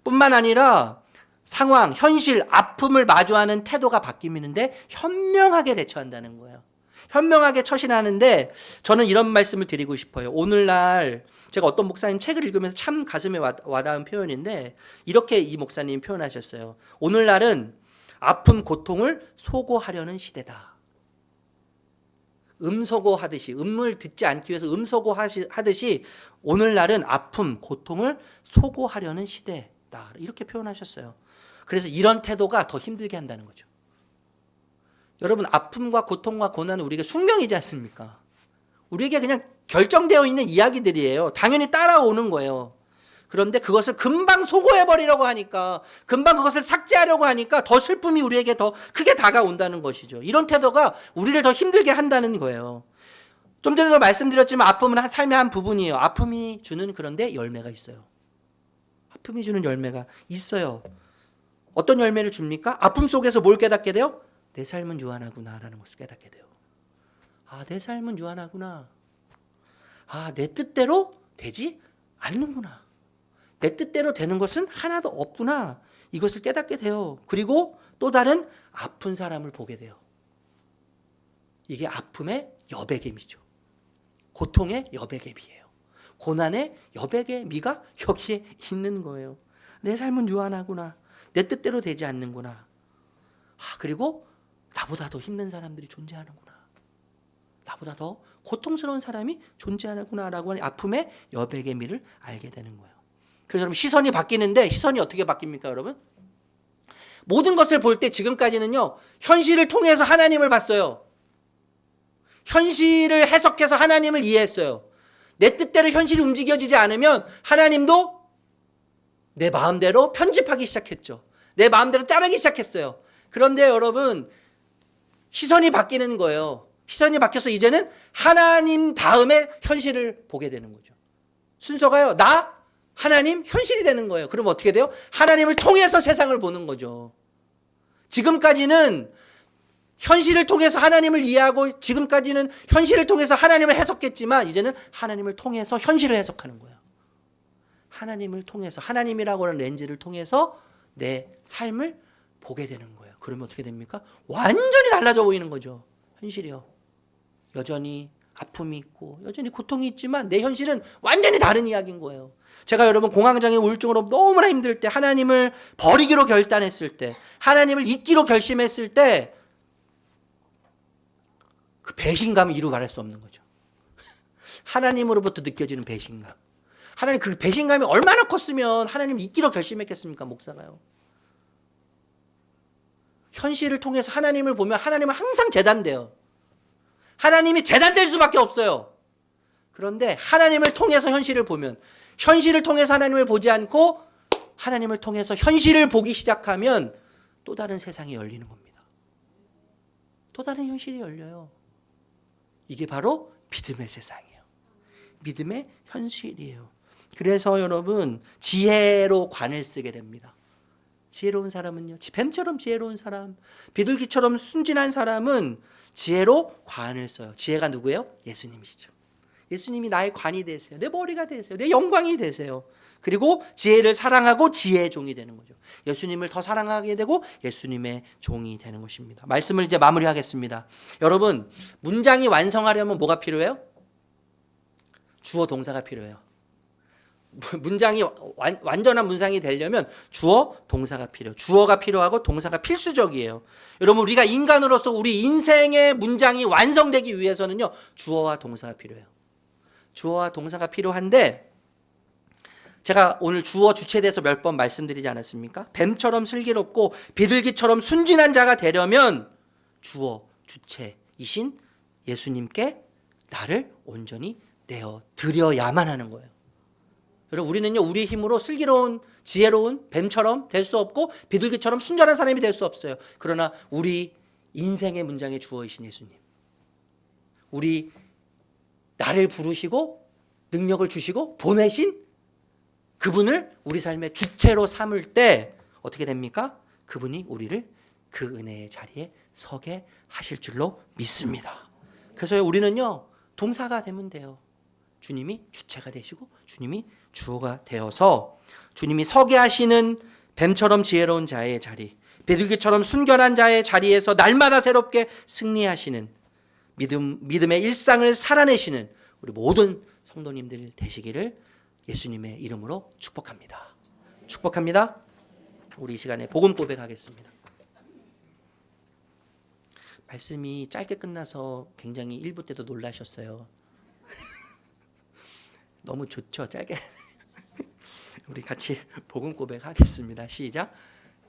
뿐만 아니라 상황, 현실, 아픔을 마주하는 태도가 바뀌는데 현명하게 대처한다는 거예요. 현명하게 처신하는데, 저는 이런 말씀을 드리고 싶어요. 오늘날 제가 어떤 목사님 책을 읽으면서 참 가슴에 와닿은 표현인데, 이렇게 이 목사님 표현하셨어요. 오늘날은 아픔, 고통을 소고하려는 시대다. 음소거하듯이, 음을 듣지 않기 위해서 음소거하듯이 오늘날은 아픔, 고통을 소고하려는 시대다, 이렇게 표현하셨어요. 그래서 이런 태도가 더 힘들게 한다는 거죠. 여러분, 아픔과 고통과 고난은 우리에게 숙명이지 않습니까? 우리에게 그냥 결정되어 있는 이야기들이에요. 당연히 따라오는 거예요. 그런데 그것을 금방 소거해버리려고 하니까, 금방 그것을 삭제하려고 하니까 더 슬픔이 우리에게 더 크게 다가온다는 것이죠. 이런 태도가 우리를 더 힘들게 한다는 거예요. 좀 전에도 말씀드렸지만 아픔은 삶의 한 부분이에요. 아픔이 주는 그런데 열매가 있어요. 아픔이 주는 열매가 있어요. 어떤 열매를 줍니까? 아픔 속에서 뭘 깨닫게 돼요? 내 삶은 유한하구나 라는 것을 깨닫게 돼요. 아, 내 삶은 유한하구나. 아, 내 뜻대로 되지 않는구나. 내 뜻대로 되는 것은 하나도 없구나. 이것을 깨닫게 돼요. 그리고 또 다른 아픈 사람을 보게 돼요. 이게 아픔의 여백의 미죠. 고통의 여백의 미예요. 고난의 여백의 미가 여기에 있는 거예요. 내 삶은 유한하구나. 내 뜻대로 되지 않는구나. 아, 그리고 나보다 더 힘든 사람들이 존재하는구나. 나보다 더 고통스러운 사람이 존재하는구나라고 하는 아픔의 여백의 미를 알게 되는 거예요. 그래서 여러분, 시선이 바뀌는데 시선이 어떻게 바뀝니까, 여러분? 모든 것을 볼 때 지금까지는요, 현실을 통해서 하나님을 봤어요. 현실을 해석해서 하나님을 이해했어요. 내 뜻대로 현실이 움직여지지 않으면 하나님도 내 마음대로 편집하기 시작했죠. 내 마음대로 자르기 시작했어요. 그런데 여러분, 시선이 바뀌는 거예요. 시선이 바뀌어서 이제는 하나님 다음에 현실을 보게 되는 거죠. 순서가요, 나, 하나님, 현실이 되는 거예요. 그럼 어떻게 돼요? 하나님을 통해서 세상을 보는 거죠. 지금까지는 현실을 통해서 하나님을 이해하고, 지금까지는 현실을 통해서 하나님을 해석했지만 이제는 하나님을 통해서 현실을 해석하는 거예요. 하나님을 통해서, 하나님이라고 하는 렌즈를 통해서 내 삶을 보게 되는 거예요. 그러면 어떻게 됩니까? 완전히 달라져 보이는 거죠. 현실이요. 여전히 아픔이 있고 여전히 고통이 있지만 내 현실은 완전히 다른 이야기인 거예요. 제가 여러분, 공황장애 우울증으로 너무나 힘들 때, 하나님을 버리기로 결단했을 때, 하나님을 잊기로 결심했을 때, 그 배신감을 이루 말할 수 없는 거죠. 하나님으로부터 느껴지는 배신감. 하나님, 그 배신감이 얼마나 컸으면 하나님을 잊기로 결심했겠습니까, 목사가요. 현실을 통해서 하나님을 보면 하나님은 항상 재단돼요. 하나님이 재단될 수밖에 없어요. 그런데 하나님을 통해서 현실을 보면, 현실을 통해서 하나님을 보지 않고 하나님을 통해서 현실을 보기 시작하면 또 다른 세상이 열리는 겁니다. 또 다른 현실이 열려요. 이게 바로 믿음의 세상이에요. 믿음의 현실이에요. 그래서 여러분, 지혜로 관을 쓰게 됩니다. 지혜로운 사람은요, 뱀처럼 지혜로운 사람, 비둘기처럼 순진한 사람은 지혜로 관을 써요. 지혜가 누구예요? 예수님이시죠. 예수님이 나의 관이 되세요. 내 머리가 되세요. 내 영광이 되세요. 그리고 지혜를 사랑하고 지혜의 종이 되는 거죠. 예수님을 더 사랑하게 되고 예수님의 종이 되는 것입니다. 말씀을 이제 마무리하겠습니다. 여러분, 문장이 완성하려면 뭐가 필요해요? 주어 동사가 필요해요. 문장이 완전한 문장이 되려면 주어 동사가 필요해요. 주어가 필요하고 동사가 필수적이에요. 여러분, 우리가 인간으로서 우리 인생의 문장이 완성되기 위해서는요, 주어와 동사가 필요해요. 주어와 동사가 필요한데, 제가 오늘 주어 주체에 대해서 몇 번 말씀드리지 않았습니까? 뱀처럼 슬기롭고 비둘기처럼 순진한 자가 되려면 주어 주체이신 예수님께 나를 온전히 내어 드려야만 하는 거예요. 여러분, 우리는요, 우리 힘으로 슬기로운, 지혜로운 뱀처럼 될 수 없고 비둘기처럼 순전한 사람이 될 수 없어요. 그러나 우리 인생의 문장의 주어이신 예수님, 우리 나를 부르시고 능력을 주시고 보내신 그분을 우리 삶의 주체로 삼을 때 어떻게 됩니까? 그분이 우리를 그 은혜의 자리에 서게 하실 줄로 믿습니다. 그래서 우리는요, 동사가 되면 돼요. 주님이 주체가 되시고 주님이 주어가 되어서 주님이 서게 하시는 뱀처럼 지혜로운 자의 자리, 비둘기처럼 순결한 자의 자리에서 날마다 새롭게 승리하시는 믿음의 일상을 살아내시는 우리 모든 성도님들 되시기를 예수님의 이름으로 축복합니다. 축복합니다. 우리 이 시간에 복음 고백하겠습니다. 말씀이 짧게 끝나서 굉장히 1부 때도 놀라셨어요. 너무 좋죠, 짧게. 우리 같이 복음 고백하겠습니다. 시작.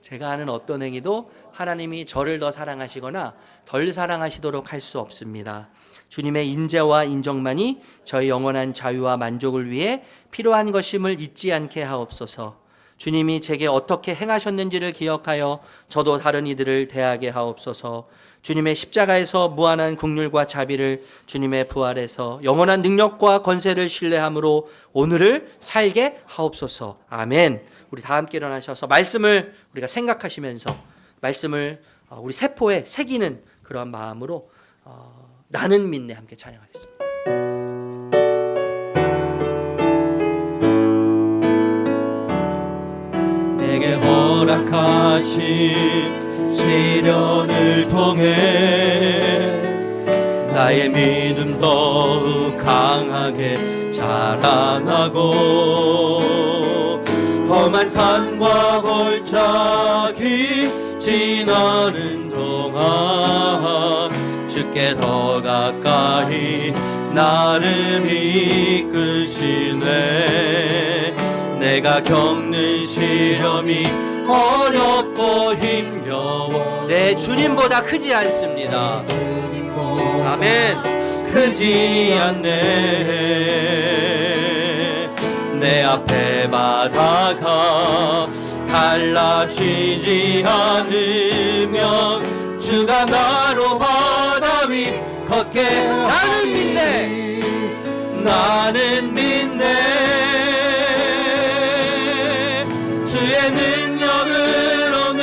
제가 하는 어떤 행위도 하나님이 저를 더 사랑하시거나 덜 사랑하시도록 할 수 없습니다. 주님의 인재와 인정만이 저희 영원한 자유와 만족을 위해 필요한 것임을 잊지 않게 하옵소서. 주님이 제게 어떻게 행하셨는지를 기억하여 저도 다른 이들을 대하게 하옵소서. 주님의 십자가에서 무한한 긍휼과 자비를, 주님의 부활에서 영원한 능력과 권세를 신뢰함으로 오늘을 살게 하옵소서. 아멘. 우리 다 함께 일어나셔서 말씀을 우리가 생각하시면서 말씀을 우리 세포에 새기는 그런 마음으로 나는 믿네 함께 찬양하겠습니다. 내게 허락하신 시련을 통해 나의 믿음 더욱 강하게 자라나고 험한 산과 골짜기 지나는 동안 주께 더 가까이 나를 이끄시네. 내가 겪는 시련이 어렵고 힘겨워 내 주님보다 크지 않습니다. 아멘. 크지 않네. 내 앞에 바다가 갈라지지 않으면 주가 나로 바다 위 걷게 나는 믿네. 나는 믿네. 주의 능력으로 내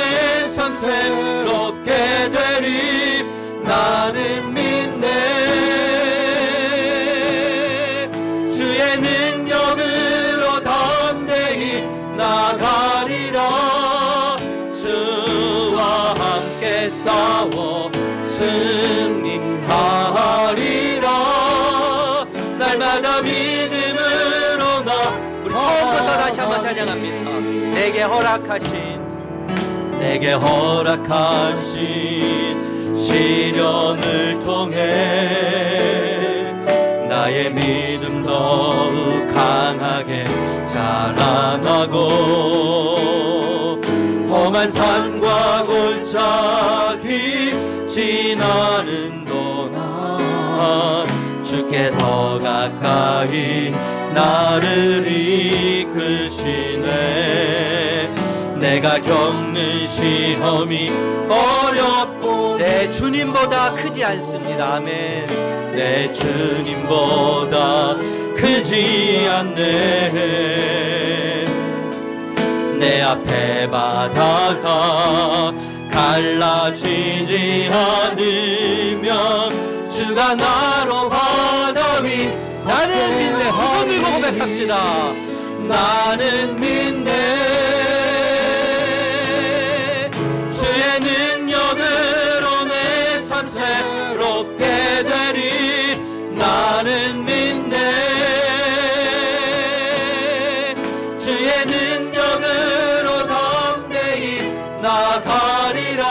삶 새롭게 되리. 나는 믿네. 주의 능력으로 담대히 나가리라. 주와 함께 싸워 승리하리라. 날마다 믿음으로 나 우리 처음부터 다시 한번 찬양합니다. 내게 허락하신 시련을 통해 나의 믿음 더욱 강하게 자라나고 험한 산과 골짜기 지나는 동안 주께 더 가까이 나를 이끄시네. 내가 겪는 시험이 어렵고 내 주님보다 크지 않습니다. 아멘. 내 주님보다 크지 않네. 내 앞에 바다가 갈라지지 않으면 주가 나로 바다 위 나는 믿네. 두 손 들고 고백합시다. 나는 믿네. 주의 능력으로 내 삶 새롭게 되리. 나는 믿네. 주의 능력으로 담대히 나가리라.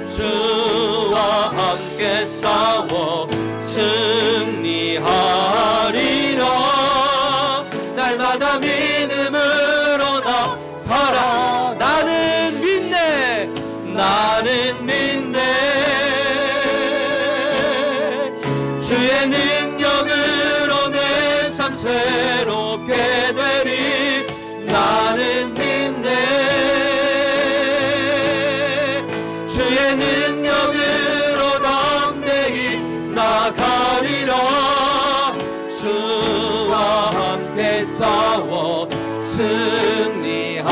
주와 함께 싸워 승리하리라. 날마다 믿음으로 나 살아. 나는 믿네. 나는 믿네. 주의 능력으로 내 삶 새롭게 되리. 나는 믿네. 주의 능력으로 담대히 나가리라. 주와 함께 싸워 승리하리라.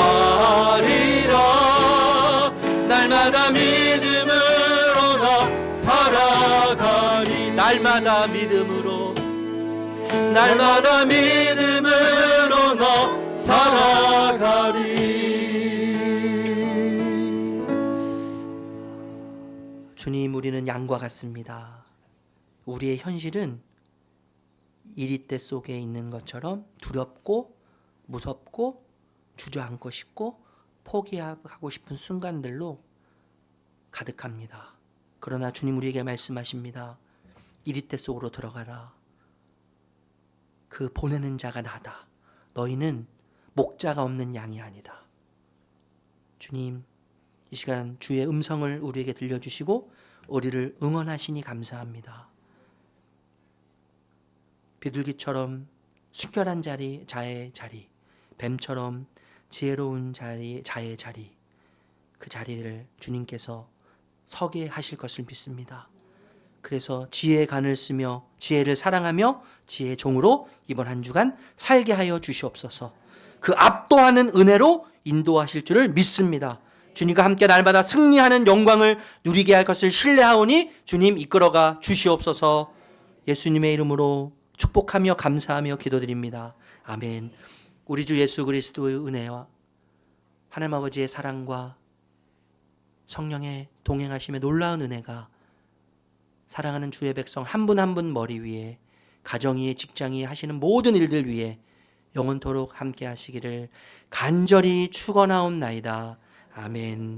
날마다 믿음으로 나 살아가리. 날마다 믿음으로 날마다 믿음으로 나 살아가리. 주님, 우리는 양과 같습니다. 우리의 현실은 이리떼 속에 있는 것처럼 두렵고 무섭고 주저앉고 싶고 포기하고 싶은 순간들로 가득합니다. 그러나 주님 우리에게 말씀하십니다. 이리떼 속으로 들어가라. 그 보내는 자가 나다. 너희는 목자가 없는 양이 아니다. 주님, 이 시간 주의 음성을 우리에게 들려주시고 우리를 응원하시니 감사합니다. 비둘기처럼 순결한 자리, 자의 자리, 뱀처럼 지혜로운 자리, 자의 자리, 그 자리를 주님께서 서게 하실 것을 믿습니다. 그래서 지혜의 간을 쓰며 지혜를 사랑하며 지혜의 종으로 이번 한 주간 살게 하여 주시옵소서. 그 압도하는 은혜로 인도하실 줄을 믿습니다. 주님과 함께 날마다 승리하는 영광을 누리게 할 것을 신뢰하오니 주님 이끌어가 주시옵소서. 예수님의 이름으로 축복하며 감사하며 기도드립니다. 아멘. 우리 주 예수 그리스도의 은혜와 하나님 아버지의 사랑과 성령의 동행하심의 놀라운 은혜가 사랑하는 주의 백성 한 분 한 분 머리 위에, 가정이, 직장이 하시는 모든 일들 위에 영원토록 함께 하시기를 간절히 축원하옵나이다. 아멘.